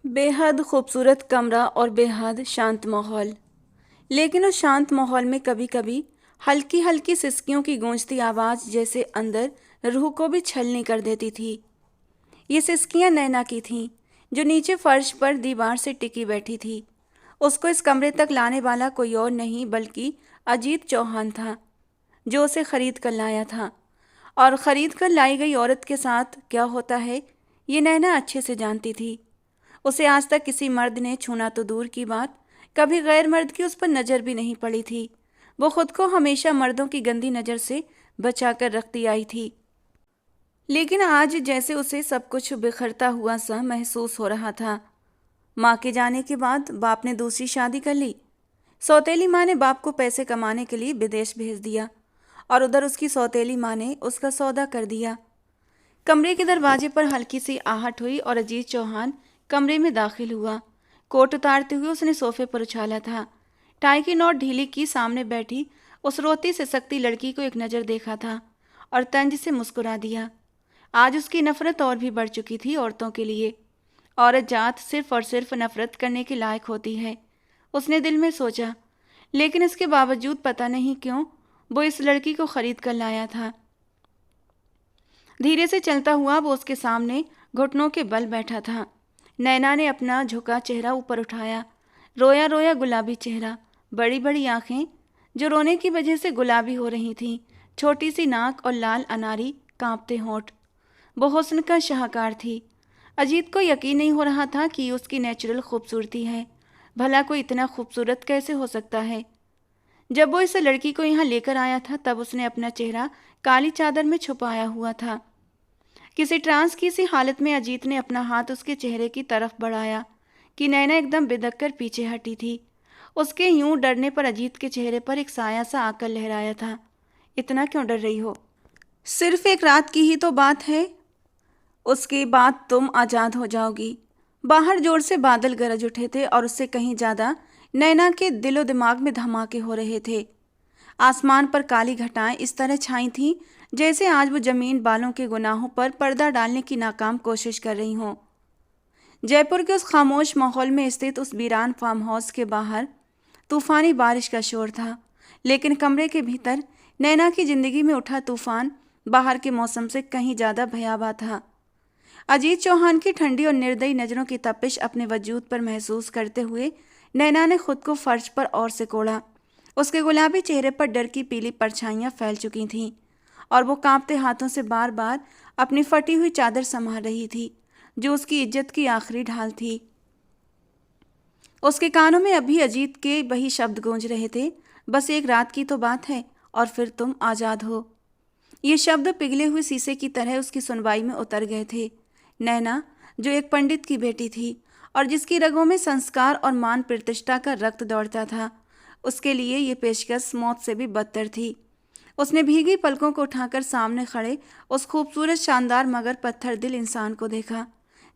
बेहद खूबसूरत कमरा और बेहद शांत माहौल। लेकिन उस शांत माहौल में कभी कभी हल्की हल्की सिसकियों की गूंजती आवाज़ जैसे अंदर रूह को भी छलनी कर देती थी। ये सिसकियां नैना की थीं, जो नीचे फर्श पर दीवार से टिकी बैठी थी। उसको इस कमरे तक लाने वाला कोई और नहीं बल्कि अजीत चौहान था, जो उसे खरीद कर लाया था। और खरीद कर लाई गई औरत के साथ क्या होता है, ये नैना अच्छे से जानती थी। उसे आज तक किसी मर्द ने छूना तो दूर की बात, कभी गैर मर्द की उस पर नज़र भी नहीं पड़ी थी। वो खुद को हमेशा मर्दों की गंदी नज़र से बचा कर रखती आई थी। लेकिन आज जैसे उसे सब कुछ बिखरता हुआ सा महसूस हो रहा था। माँ के जाने के बाद बाप ने दूसरी शादी कर ली। सौतेली माँ ने बाप को पैसे कमाने के लिए विदेश भेज दिया और उधर उसकी सौतेली माँ ने उसका सौदा कर दिया। कमरे के दरवाजे पर हल्की सी आहट हुई और अजीत चौहान कमरे में दाखिल हुआ। कोट उतारते हुए उसने सोफे पर उछाला था। टाई की नोट ढीली की सामने बैठी उस रोती सिसकती लड़की को एक नज़र देखा था और तंज से मुस्कुरा दिया। आज उसकी नफरत और भी बढ़ चुकी थी औरतों के लिए। औरत जात सिर्फ और सिर्फ नफरत करने के लायक होती है, उसने दिल में सोचा। लेकिन इसके बावजूद पता नहीं क्यों वो इस लड़की को खरीद कर लाया था। धीरे से चलता हुआ वो उसके सामने घुटनों के बल बैठा था। नैना ने अपना झुका चेहरा ऊपर उठाया। रोया रोया गुलाबी चेहरा, बड़ी बड़ी आंखें जो रोने की वजह से गुलाबी हो रही थीं, छोटी सी नाक और लाल अनारी कांपते होंठ। वो हुस्न का शाहकार थी। अजीत को यकीन नहीं हो रहा था कि उसकी नेचुरल खूबसूरती है। भला कोई इतना खूबसूरत कैसे हो सकता है। जब वो इस लड़की को यहाँ लेकर आया था तब उसने अपना चेहरा काली चादर में छुपाया हुआ था। किसी ट्रांस की सी हालत में अजीत ने अपना हाथ उसके चेहरे की तरफ बढ़ाया कि नैना एकदम बिदक कर पीछे हटी थी। उसके यूं डरने पर अजीत के चेहरे पर एक साया सा आकर लहराया था। इतना क्यों डर रही हो? सिर्फ एक रात की ही तो बात है, उसके बाद तुम आज़ाद हो जाओगी। बाहर जोर से बादल गरज उठे थे और उससे कहीं ज़्यादा नैना के दिलो दिमाग में धमाके हो रहे थे। आसमान पर काली घटाएं इस तरह छाई थीं जैसे आज वो जमीन बालों के गुनाहों पर पर्दा डालने की नाकाम कोशिश कर रही हों। जयपुर के उस खामोश माहौल में स्थित उस वीरान फार्म हाउस के बाहर तूफानी बारिश का शोर था, लेकिन कमरे के भीतर नैना की जिंदगी में उठा तूफान बाहर के मौसम से कहीं ज़्यादा भयावह था। अजीत चौहान की ठंडी और निर्दयी नज़रों की तपिश अपने वजूद पर महसूस करते हुए नैना ने खुद को फर्श पर और से कोड़ा। उसके गुलाबी चेहरे पर डर की पीली परछाइयाँ फैल चुकी थीं और वो कांपते हाथों से बार बार अपनी फटी हुई चादर संभाल रही थी, जो उसकी इज्जत की आखिरी ढाल थी। उसके कानों में अभी अजीत के वही शब्द गूंज रहे थे, बस एक रात की तो बात है और फिर तुम आज़ाद हो। ये शब्द पिघले हुए शीशे की तरह उसकी सुनवाई में उतर गए थे। नैना, जो एक पंडित की बेटी थी और जिसकी रगों में संस्कार और मान प्रतिष्ठा का रक्त दौड़ता था, उसके लिए ये पेशकश मौत से भी बदतर थी। उसने भीगी पलकों को उठाकर सामने खड़े उस खूबसूरत शानदार मगर पत्थर दिल इंसान को देखा,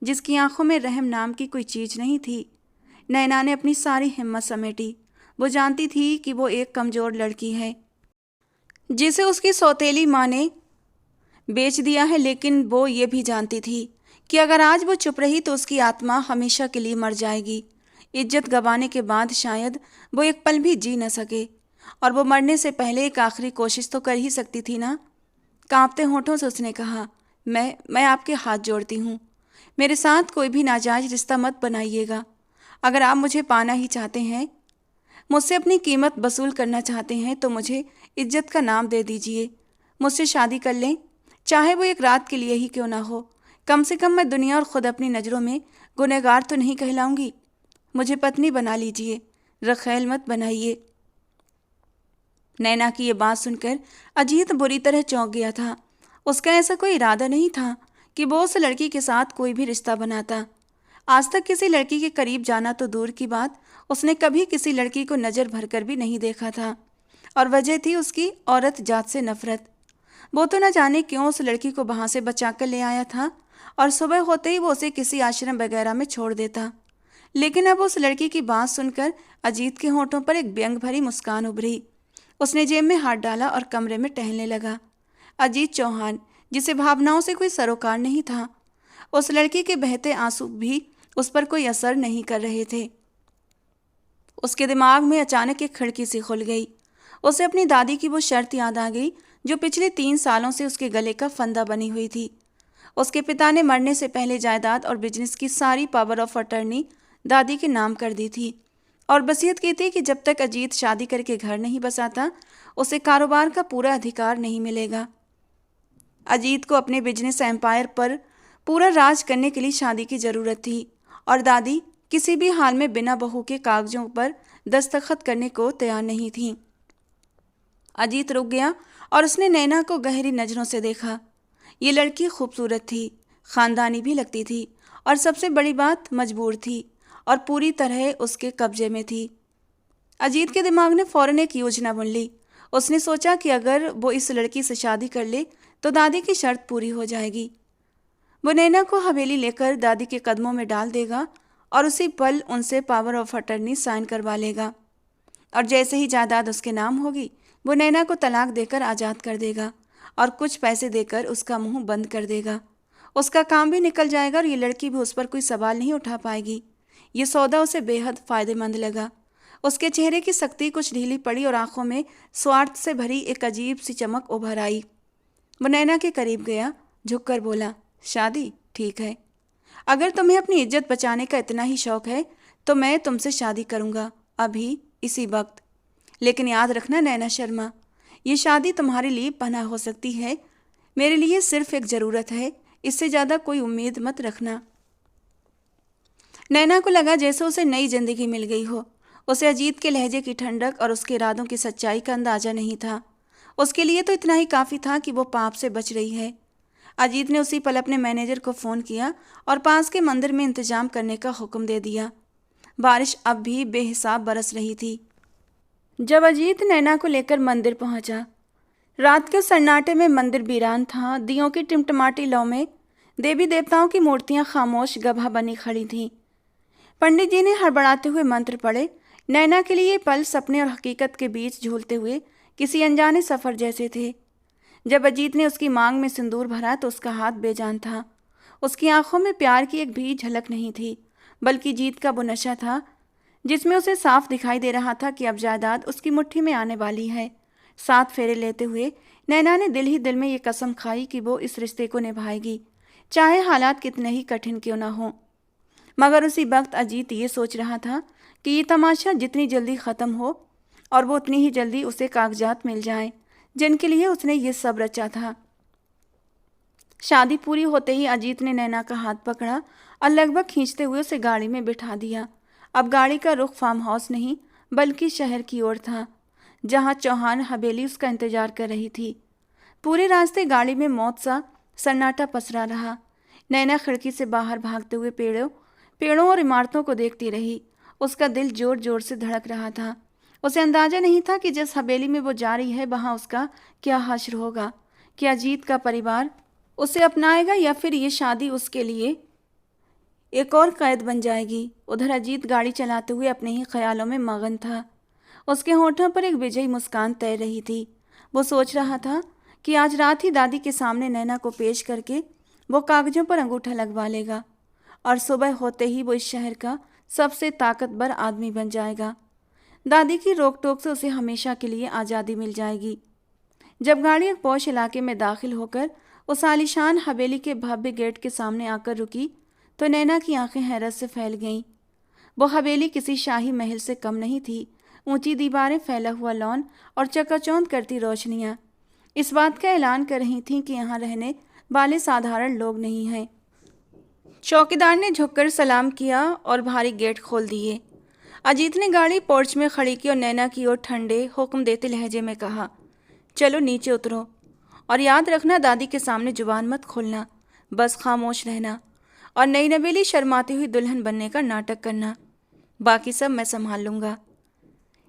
जिसकी आंखों में रहम नाम की कोई चीज़ नहीं थी। नैना ने अपनी सारी हिम्मत समेटी। वो जानती थी कि वो एक कमज़ोर लड़की है जिसे उसकी सौतेली माँ ने बेच दिया है, लेकिन वो ये भी जानती थी कि अगर आज वो चुप रही तो उसकी आत्मा हमेशा के लिए मर जाएगी। इज्जत गंवाने के बाद शायद वो एक पल भी जी न सके, और वो मरने से पहले एक आखिरी कोशिश तो कर ही सकती थी ना। कांपते होठों से उसने कहा, मैं आपके हाथ जोड़ती हूँ। मेरे साथ कोई भी नाजायज रिश्ता मत बनाइएगा। अगर आप मुझे पाना ही चाहते हैं, मुझसे अपनी कीमत वसूल करना चाहते हैं, तो मुझे इज्जत का नाम दे दीजिए। मुझसे शादी कर लें, चाहे वो एक रात के लिए ही क्यों ना हो। कम से कम मैं दुनिया और ख़ुद अपनी नज़रों में गुनहगार तो नहीं कहलाऊंगी। मुझे पत्नी बना लीजिए, रखेल मत बनाइए। नैना की ये बात सुनकर अजीत बुरी तरह चौंक गया था। उसका ऐसा कोई इरादा नहीं था कि वो उस लड़की के साथ कोई भी रिश्ता बनाता। आज तक किसी लड़की के करीब जाना तो दूर की बात, उसने कभी किसी लड़की को नज़र भरकर भी नहीं देखा था, और वजह थी उसकी औरत जात से नफरत। वो तो न जाने क्यों उस लड़की को वहाँ से बचा कर ले आया था और सुबह होते ही वो उसे किसी आश्रम वगैरह में छोड़ देता। लेकिन अब उस लड़की की बात सुनकर अजीत के होठों पर एक व्यंग भरी मुस्कान उभरी। उसने जेब में हाथ डाला और कमरे में टहलने लगा। अजीत चौहान, जिसे भावनाओं से कोई सरोकार नहीं था, उस लड़की के बहते आंसू भी उस पर कोई असर नहीं कर रहे थे। उसके दिमाग में अचानक एक खिड़की सी खुल गई। उसे अपनी दादी की वो शर्त याद आ गई जो पिछले 3 सालों से उसके गले का फंदा बनी हुई थी। उसके पिता ने मरने से पहले जायदाद और बिजनेस की सारी पावर ऑफ अटर्नी दादी के नाम कर दी थी और वसीयत की थी कि जब तक अजीत शादी करके घर नहीं बसाता उसे कारोबार का पूरा अधिकार नहीं मिलेगा। अजीत को अपने बिजनेस एम्पायर पर पूरा राज करने के लिए शादी की ज़रूरत थी और दादी किसी भी हाल में बिना बहू के कागजों पर दस्तखत करने को तैयार नहीं थी। अजीत रुक गया और उसने नैना को गहरी नज़रों से देखा। ये लड़की खूबसूरत थी, ख़ानदानी भी लगती थी और सबसे बड़ी बात मजबूर थी और पूरी तरह उसके कब्जे में थी। अजीत के दिमाग ने फौरन एक योजना बुन ली। उसने सोचा कि अगर वो इस लड़की से शादी कर ले तो दादी की शर्त पूरी हो जाएगी। वो नैना को हवेली लेकर दादी के कदमों में डाल देगा और उसी पल उनसे पावर ऑफ अटर्नी साइन करवा लेगा और जैसे ही जायदाद उसके नाम होगी वो नैना को तलाक देकर आज़ाद कर देगा और कुछ पैसे देकर उसका मुंह बंद कर देगा। उसका काम भी निकल जाएगा और ये लड़की भी उस पर कोई सवाल नहीं उठा पाएगी। ये सौदा उसे बेहद फ़ायदेमंद लगा। उसके चेहरे की सख्ती कुछ ढीली पड़ी और आंखों में स्वार्थ से भरी एक अजीब सी चमक उभर आई। वो नैना के करीब गया, झुककर बोला, शादी ठीक है। अगर तुम्हें अपनी इज्जत बचाने का इतना ही शौक है तो मैं तुमसे शादी करूँगा, अभी इसी वक्त। लेकिन याद रखना नैना शर्मा, ये शादी तुम्हारे लिए पनाह हो सकती है, मेरे लिए सिर्फ एक ज़रूरत है, इससे ज़्यादा कोई उम्मीद मत रखना। नैना को लगा जैसे उसे नई जिंदगी मिल गई हो। उसे अजीत के लहजे की ठंडक और उसके इरादों की सच्चाई का अंदाज़ा नहीं था। उसके लिए तो इतना ही काफ़ी था कि वो पाप से बच रही है। अजीत ने उसी पल अपने मैनेजर को फ़ोन किया और पास के मंदिर में इंतज़ाम करने का हुक्म दे दिया। बारिश अब भी बेहिसाब बरस रही थी। जब अजीत नैना को लेकर मंदिर पहुंचा, रात के सन्नाटे में मंदिर वीरान था। दियों की टिमटिमाती लौ में देवी देवताओं की मूर्तियां खामोश गवाह बनी खड़ी थीं। पंडित जी ने हड़बड़ाते हुए मंत्र पढ़े। नैना के लिए ये पल सपने और हकीकत के बीच झूलते हुए किसी अनजाने सफ़र जैसे थे। जब अजीत ने उसकी मांग में सिंदूर भरा तो उसका हाथ बेजान था। उसकी आंखों में प्यार की एक भी झलक नहीं थी, बल्कि जीत का वो नशा था जिसमें उसे साफ दिखाई दे रहा था कि अब जायदाद उसकी मुट्ठी में आने वाली है। 7 फेरे लेते हुए नैना ने दिल ही दिल में ये कसम खाई कि वो इस रिश्ते को निभाएगी, चाहे हालात कितने ही कठिन क्यों न हों। मगर उसी वक्त अजीत ये सोच रहा था कि ये तमाशा जितनी जल्दी ख़त्म हो और वो उतनी ही जल्दी उसे कागजात मिल जाएं जिनके लिए उसने ये सब रचा था। शादी पूरी होते ही अजीत ने नैना का हाथ पकड़ा और लगभग खींचते हुए उसे गाड़ी में बिठा दिया। अब गाड़ी का रुख फार्म हाउस नहीं बल्कि शहर की ओर था, जहां चौहान हवेली उसका इंतजार कर रही थी। पूरे रास्ते गाड़ी में मौत सा सन्नाटा पसरा रहा। नैना खिड़की से बाहर भागते हुए पेड़ों और इमारतों को देखती रही। उसका दिल जोर जोर से धड़क रहा था। उसे अंदाजा नहीं था कि जिस हवेली में वो जा रही है वहाँ उसका क्या हश्र होगा। क्या अजीत का परिवार उसे अपनाएगा या फिर ये शादी उसके लिए एक और कैद बन जाएगी। उधर अजीत गाड़ी चलाते हुए अपने ही ख्यालों में मगन था। उसके होठों पर एक विजयी मुस्कान तैर रही थी। वो सोच रहा था कि आज रात ही दादी के सामने नैना को पेश करके वो कागजों पर अंगूठा लगवा लेगा और सुबह होते ही वो इस शहर का सबसे ताकतवर आदमी बन जाएगा। दादी की रोक टोक से उसे हमेशा के लिए आज़ादी मिल जाएगी। जब गाड़ी एक पौष इलाके में दाखिल होकर उस आलीशान हवेली के भव्य गेट के सामने आकर रुकी तो नैना की आंखें हैरत से फैल गईं। वो हवेली किसी शाही महल से कम नहीं थी। ऊंची दीवारें, फैला हुआ लॉन और चकाचौंध करती रोशनियां इस बात का ऐलान कर रही थीं कि यहाँ रहने वाले साधारण लोग नहीं हैं। चौकीदार ने झुककर सलाम किया और भारी गेट खोल दिए। अजीत ने गाड़ी पोर्च में खड़ी की और नैना की ओर ठंडे हुक्म देते लहजे में कहा, चलो नीचे उतरो और याद रखना दादी के सामने जुबान मत खोलना, बस खामोश रहना और नई नवेली शर्माती हुई दुल्हन बनने का नाटक करना, बाकी सब मैं संभाल लूँगा।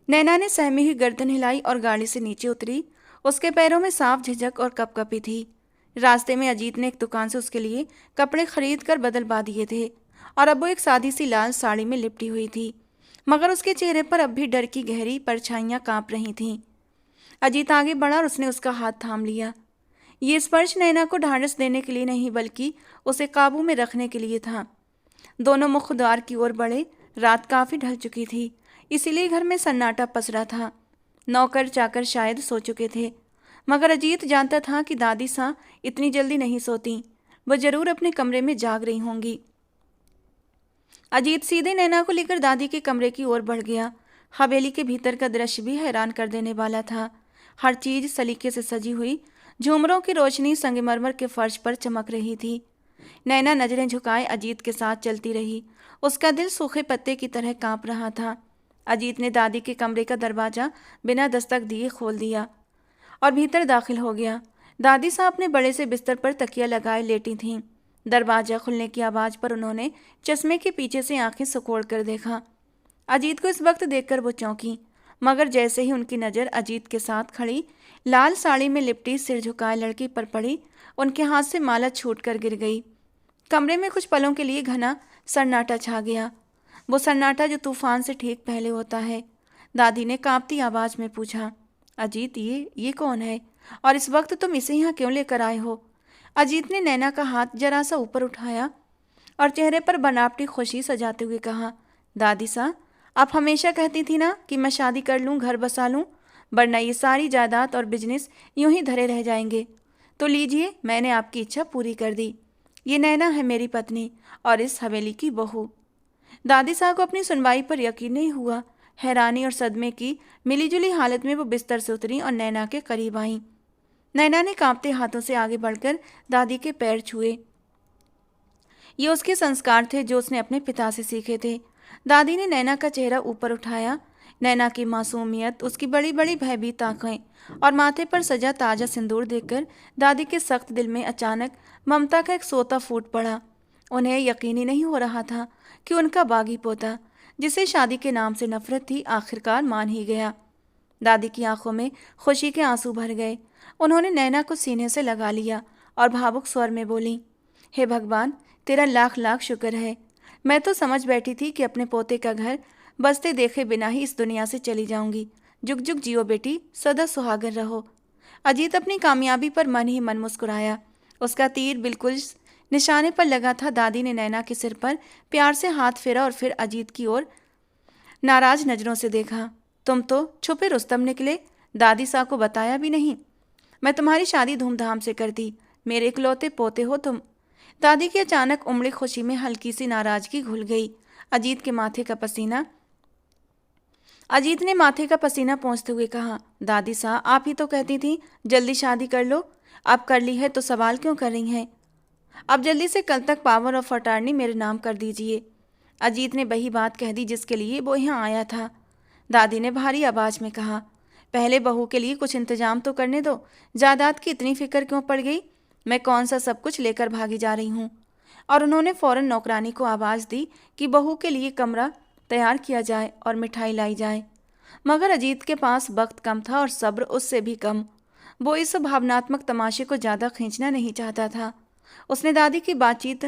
नैना ने सहमी हुई गर्दन हिलाई और गाड़ी से नीचे उतरी। उसके पैरों में साफ झिझक और कपकपी थी। रास्ते में अजीत ने एक दुकान से उसके लिए कपड़े खरीद कर बदलवा दिए थे और अब वो एक सादी सी लाल साड़ी में लिपटी हुई थी, मगर उसके चेहरे पर अब भी डर की गहरी परछाइयाँ काँप रही थीं। अजीत आगे बढ़ा और उसने उसका हाथ थाम लिया। ये स्पर्श नैना को ढाढ़स देने के लिए नहीं बल्कि उसे काबू में रखने के लिए था। दोनों मुख्य द्वार की ओर बढ़े। रात काफ़ी ढल चुकी थी, इसीलिए घर में सन्नाटा पसरा था। नौकर चाकर शायद सो चुके थे, मगर अजीत जानता था कि दादी सा इतनी जल्दी नहीं सोती। वह जरूर अपने कमरे में जाग रही होंगी। अजीत सीधे नैना को लेकर दादी के कमरे की ओर बढ़ गया। हवेली के भीतर का दृश्य भी हैरान कर देने वाला था। हर चीज सलीके से सजी हुई, झूमरों की रोशनी संगमरमर के फर्श पर चमक रही थी। नैना नजरें झुकाए अजीत के साथ चलती रही। उसका दिल सूखे पत्ते की तरह कांप रहा था। अजीत ने दादी के कमरे का दरवाजा बिना दस्तक दिए खोल दिया और भीतर दाखिल हो गया। दादी साहब अपने बड़े से बिस्तर पर तकिया लगाए लेटी थीं। दरवाजा खुलने की आवाज़ पर उन्होंने चश्मे के पीछे से आंखें सिकोड़ कर देखा। अजीत को इस वक्त देखकर वो चौंकी, मगर जैसे ही उनकी नज़र अजीत के साथ खड़ी लाल साड़ी में लिपटी सिर झुकाए लड़की पर पड़ी, उनके हाथ से माला छूट कर गिर गई। कमरे में कुछ पलों के लिए घना सन्नाटा छा गया, वो सन्नाटा जो तूफान से ठीक पहले होता है। दादी ने कांपती आवाज़ में पूछा, अजीत ये कौन है और इस वक्त तुम इसे यहाँ क्यों लेकर आए हो? अजीत ने नैना का हाथ जरा सा ऊपर उठाया और चेहरे पर बनावटी खुशी सजाते हुए कहा, दादी सा, आप हमेशा कहती थी ना कि मैं शादी कर लूँ, घर बसा लूँ, वरना ये सारी जायदाद और बिजनेस यूं ही धरे रह जाएंगे। तो लीजिए, मैंने आपकी इच्छा पूरी कर दी। ये नैना है मेरी पत्नी और इस हवेली की बहू। दादी साहब को अपनी सुनवाई पर यकीन नहीं हुआ। हैरानी और सदमे की मिलीजुली हालत में वो बिस्तर से उतरी और नैना के करीब आईं। नैना ने कांपते हाथों से आगे बढ़कर दादी के पैर छुए। ये उसके संस्कार थे जो उसने अपने पिता से सीखे थे। दादी ने नैना का चेहरा ऊपर उठाया। नैना की मासूमियत, उसकी बड़ी बड़ी भयभीत आंखें और माथे पर सजा ताजा सिंदूर देखकर दादी के सख्त दिल में अचानक ममता का एक सोता फूट पड़ा। उन्हें यकीन ही नहीं हो रहा था कि उनका बागी पोता, जिसे शादी के नाम से नफरत थी, आखिरकार मान ही गया। दादी की आंखों में खुशी के आंसू भर गए। उन्होंने नैना को सीने से लगा लिया और भावुक स्वर में बोली, हे भगवान, तेरा लाख लाख शुक्र है। मैं तो समझ बैठी थी कि अपने पोते का घर बसते देखे बिना ही इस दुनिया से चली जाऊंगी। जुग जुग जियो बेटी, सदा सुहागन रहो। अजीत अपनी कामयाबी पर मन ही मन मुस्कुराया। उसका तीर बिल्कुल निशाने पर लगा था। दादी ने नैना के सिर पर प्यार से हाथ फेरा और फिर अजीत की ओर नाराज नजरों से देखा। तुम तो छुपे रुस्तम निकले, दादी सा को बताया भी नहीं। मैं तुम्हारी शादी धूमधाम से करती, मेरे इकलौते पोते हो तुम। दादी की अचानक उमड़ी खुशी में हल्की सी नाराजगी घुल गई। अजीत ने माथे का पसीना पोंछते हुए कहा, दादी सा, आप ही तो कहती थी जल्दी शादी कर लो। अब कर ली है तो सवाल क्यों कर रही हैं? अब जल्दी से कल तक पावर ऑफ अटॉर्नी मेरे नाम कर दीजिए। अजीत ने वही बात कह दी जिसके लिए वो यहाँ आया था। दादी ने भारी आवाज में कहा, पहले बहू के लिए कुछ इंतजाम तो करने दो। जायदाद की इतनी फिक्र क्यों पड़ गई? मैं कौन सा सब कुछ लेकर भागी जा रही हूँ? और उन्होंने फौरन नौकरानी को आवाज़ दी कि बहू के लिए कमरा तैयार किया जाए और मिठाई लाई जाए। मगर अजीत के पास वक्त कम था और सब्र उससे भी कम। वो इस भावनात्मक तमाशे को ज़्यादा खींचना नहीं चाहता था। उसने दादी की बातचीत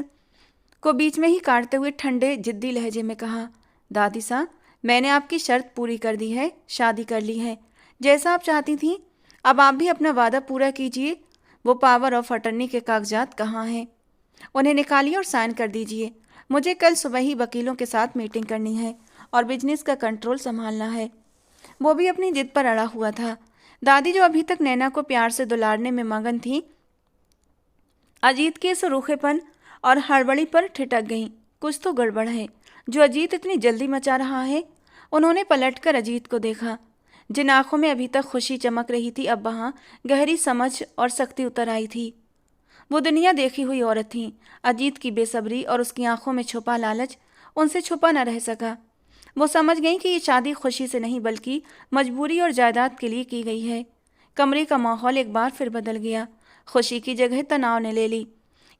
को बीच में ही काटते हुए ठंडे जिद्दी लहजे में कहा, दादी सा, मैंने आपकी शर्त पूरी कर दी है, शादी कर ली है जैसा आप चाहती थीं। अब आप भी अपना वादा पूरा कीजिए। वो पावर ऑफ अटर्नी के कागजात कहाँ हैं? उन्हें निकालिए और साइन कर दीजिए। मुझे कल सुबह ही वकीलों के साथ मीटिंग करनी है और बिजनेस का कंट्रोल संभालना है। वो भी अपनी जिद पर अड़ा हुआ था। दादी, जो अभी तक नैना को प्यार से दुलारने में मगन थी, अजीत के इस रूखेपन और हड़बड़ी पर ठिठक गई। कुछ तो गड़बड़ है जो अजीत इतनी जल्दी मचा रहा है। उन्होंने पलटकर अजीत को देखा। जिन आंखों में अभी तक खुशी चमक रही थी, अब वहाँ गहरी समझ और सख्ती उतर आई थी। वो दुनिया देखी हुई औरत थी। अजीत की बेसब्री और उसकी आंखों में छुपा लालच उनसे छुपा न रह सका। वो समझ गई कि ये शादी खुशी से नहीं बल्कि मजबूरी और जायदाद के लिए की गई है। कमरे का माहौल एक बार फिर बदल गया। खुशी की जगह तनाव ने ले ली।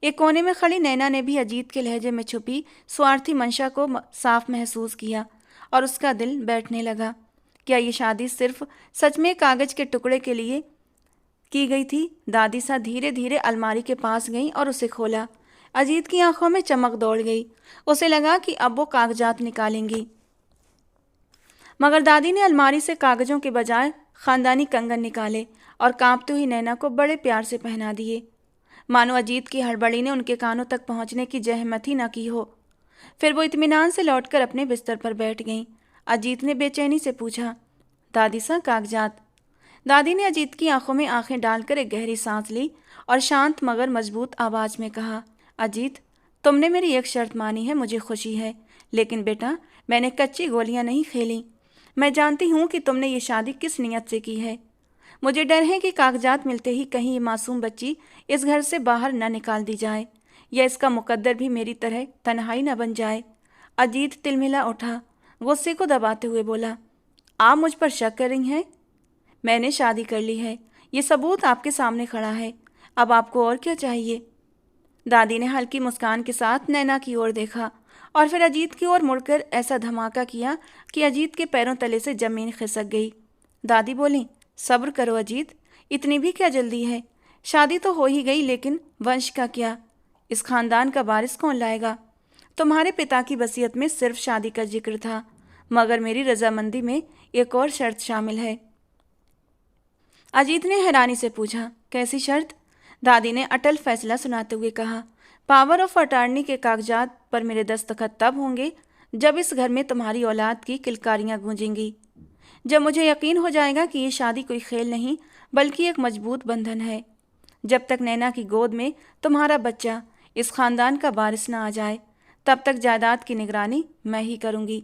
एक कोने में खड़ी नैना ने भी अजीत के लहजे में छुपी स्वार्थी मंशा को साफ महसूस किया और उसका दिल बैठने लगा। क्या ये शादी सिर्फ सच में कागज के टुकड़े के लिए की गई थी? दादी सा धीरे धीरे अलमारी के पास गई और उसे खोला। अजीत की आंखों में चमक दौड़ गई। उसे लगा कि अब वो कागजात निकालेंगी, मगर दादी ने अलमारी से कागजों के बजाय खानदानी कंगन निकाले और कांपती हुई नैना को बड़े प्यार से पहना दिए, मानो अजीत की हड़बड़ी ने उनके कानों तक पहुंचने की जहमत ही न की हो। फिर वो इत्मीनान से लौटकर अपने बिस्तर पर बैठ गईं। अजीत ने बेचैनी से पूछा, दादी सा कागजात? दादी ने अजीत की आंखों में आंखें डालकर एक गहरी सांस ली और शांत मगर मजबूत आवाज में कहा, अजीत, तुमने मेरी एक शर्त मानी है, मुझे खुशी है, लेकिन बेटा मैंने कच्ची गोलियां नहीं खेली। मैं जानती हूँ कि तुमने ये शादी किस नीयत से की है। मुझे डर है कि कागजात मिलते ही कहीं ये मासूम बच्ची इस घर से बाहर न निकाल दी जाए, या इसका मुकद्दर भी मेरी तरह तन्हाई न बन जाए। अजीत तिलमिला उठा, गुस्से को दबाते हुए बोला, आप मुझ पर शक कर रही हैं? मैंने शादी कर ली है, ये सबूत आपके सामने खड़ा है, अब आपको और क्या चाहिए? दादी ने हल्की मुस्कान के साथ नैना की ओर देखा और फिर अजीत की ओर मुड़कर ऐसा धमाका किया कि अजीत के पैरों तले से जमीन खिसक गई। दादी बोली, सब्र करो अजीत, इतनी भी क्या जल्दी है? शादी तो हो ही गई, लेकिन वंश का क्या? इस खानदान का वारिस कौन लाएगा? तुम्हारे पिता की वसीयत में सिर्फ शादी का जिक्र था, मगर मेरी रजामंदी में एक और शर्त शामिल है। अजीत ने हैरानी से पूछा, कैसी शर्त? दादी ने अटल फैसला सुनाते हुए कहा, पावर ऑफ अटॉर्नी के कागजात पर मेरे दस्तखत तब होंगे जब इस घर में तुम्हारी औलाद की किलकारियां गूंजेंगी, जब मुझे यकीन हो जाएगा कि ये शादी कोई खेल नहीं बल्कि एक मजबूत बंधन है। जब तक नैना की गोद में तुम्हारा बच्चा इस खानदान का वारिस ना आ जाए, तब तक जायदाद की निगरानी मैं ही करूंगी।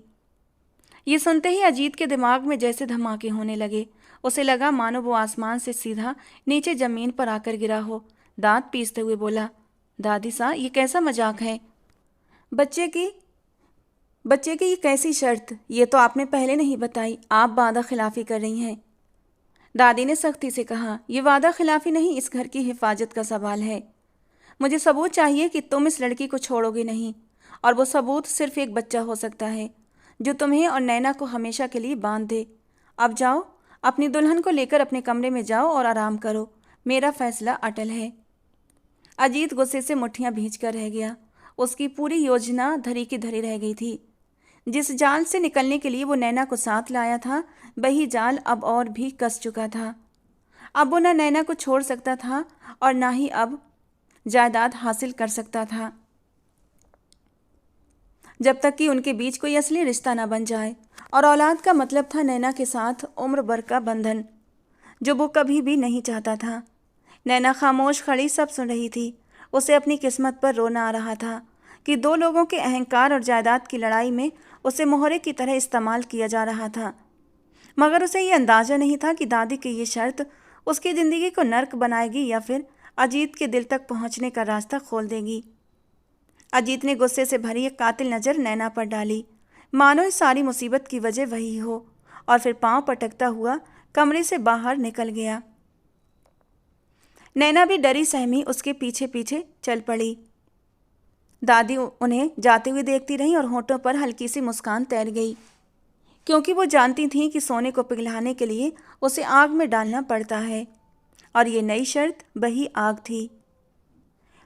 ये सुनते ही अजीत के दिमाग में जैसे धमाके होने लगे। उसे लगा मानो वो आसमान से सीधा नीचे जमीन पर आकर गिरा हो। दांत पीसते हुए बोला, दादी सा, ये कैसा मजाक है? बच्चे की ये कैसी शर्त? ये तो आपने पहले नहीं बताई, आप वादा खिलाफी कर रही हैं। दादी ने सख्ती से कहा, यह वादा खिलाफी नहीं, इस घर की हिफाजत का सवाल है। मुझे सबूत चाहिए कि तुम इस लड़की को छोड़ोगे नहीं, और वो सबूत सिर्फ एक बच्चा हो सकता है जो तुम्हें और नैना को हमेशा के लिए बांध दे। अब जाओ, अपनी दुल्हन को लेकर अपने कमरे में जाओ और आराम करो, मेरा फैसला अटल है। अजीत गुस्से से मुट्ठियां भींचकर रह गया। उसकी पूरी योजना धरी की धरी रह गई थी। जिस जाल से निकलने के लिए वो नैना को साथ लाया था, वही जाल अब और भी कस चुका था। अब वो न नैना को छोड़ सकता था और ना ही अब जायदाद हासिल कर सकता था, जब तक कि उनके बीच कोई असली रिश्ता न बन जाए। और औलाद का मतलब था नैना के साथ उम्र भर का बंधन, जो वो कभी भी नहीं चाहता था। नैना खामोश खड़ी सब सुन रही थी। उसे अपनी किस्मत पर रोना आ रहा था कि दो लोगों के अहंकार और जायदाद की लड़ाई में उसे मोहरे की तरह इस्तेमाल किया जा रहा था। मगर उसे ये अंदाज़ा नहीं था कि दादी की ये शर्त उसकी ज़िंदगी को नर्क बनाएगी या फिर अजीत के दिल तक पहुंचने का रास्ता खोल देगी। अजीत ने गुस्से से भरी एक कातिल नज़र नैना पर डाली, मानो इस सारी मुसीबत की वजह वही हो, और फिर पांव पटकता हुआ कमरे से बाहर निकल गया। नैना भी डरी सहमी उसके पीछे पीछे चल पड़ी। दादी उन्हें जाते हुए देखती रही और होठों पर हल्की सी मुस्कान तैर गई, क्योंकि वो जानती थी कि सोने को पिघलाने के लिए उसे आग में डालना पड़ता है, और ये नई शर्त वही आग थी।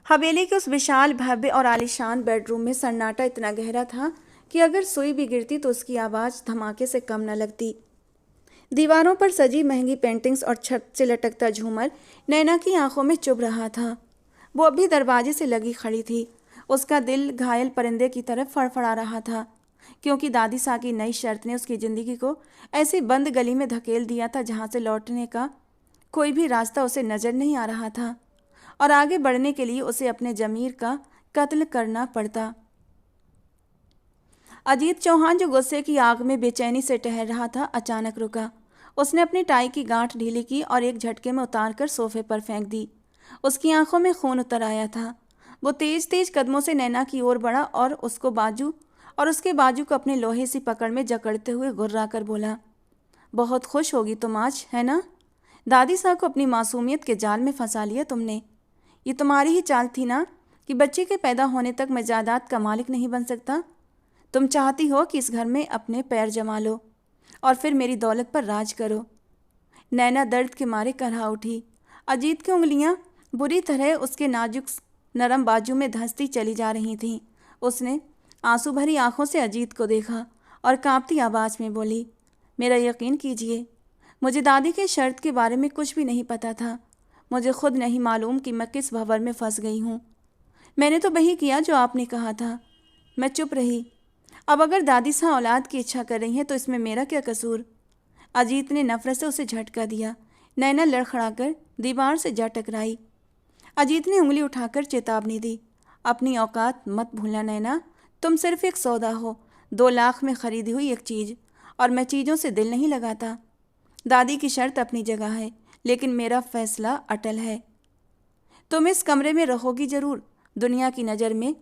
हवेली के उस विशाल भव्य और आलीशान बेडरूम में सन्नाटा इतना गहरा था कि अगर सुई भी गिरती तो उसकी आवाज़ धमाके से कम न लगती। दीवारों पर सजी महंगी पेंटिंग्स और छत से लटकता झूमर नैना की आंखों में चुभ रहा था। वो अभी दरवाजे से लगी खड़ी थी। उसका दिल घायल परिंदे की तरफ फड़फड़ा रहा था, क्योंकि दादी सा की नई शर्त ने उसकी ज़िंदगी को ऐसी बंद गली में धकेल दिया था जहाँ से लौटने का कोई भी रास्ता उसे नज़र नहीं आ रहा था, और आगे बढ़ने के लिए उसे अपने ज़मीर का कत्ल करना पड़ता। अजीत चौहान, जो गुस्से की आग में बेचैनी से टहल रहा था, अचानक रुका। उसने अपनी टाई की गांठ ढीली की और एक झटके में उतारकर सोफे पर फेंक दी। उसकी आंखों में खून उतर आया था। वो तेज तेज कदमों से नैना की ओर बढ़ा और उसके बाजू को अपने लोहे सी पकड़ में जकड़ते हुए गुर्रा कर बोला, बहुत खुश होगी तुम आज, है ना? दादी साहब को अपनी मासूमियत के जाल में फंसा लिया तुमने। ये तुम्हारी ही चाल थी ना कि बच्चे के पैदा होने तक मैं जायदाद का मालिक नहीं बन सकता। तुम चाहती हो कि इस घर में अपने पैर जमा लो और फिर मेरी दौलत पर राज करो। नैना दर्द के मारे करहा उठी। अजीत की उंगलियां बुरी तरह उसके नाजुक नरम बाजू में धंसती चली जा रही थीं। उसने आंसू भरी आंखों से अजीत को देखा और कांपती आवाज़ में बोली, मेरा यकीन कीजिए, मुझे दादी के शर्त के बारे में कुछ भी नहीं पता था। मुझे खुद नहीं मालूम कि मैं किस भंवर में फंस गई हूँ। मैंने तो वही किया जो आपने कहा था। मैं चुप रही। अब अगर दादी साहब औलाद की इच्छा कर रही हैं तो इसमें मेरा क्या कसूर? अजीत ने नफरत से उसे झटका दिया। नैना लड़खड़ाकर दीवार से जा टकराई। अजीत ने उंगली उठाकर चेतावनी दी। अपनी औकात मत भूलना नैना, तुम सिर्फ एक सौदा हो, 2 लाख में खरीदी हुई एक चीज़, और मैं चीज़ों से दिल नहीं लगाता। दादी की शर्त अपनी जगह है, लेकिन मेरा फैसला अटल है। तुम इस कमरे में रहोगी जरूर, दुनिया की नज़र में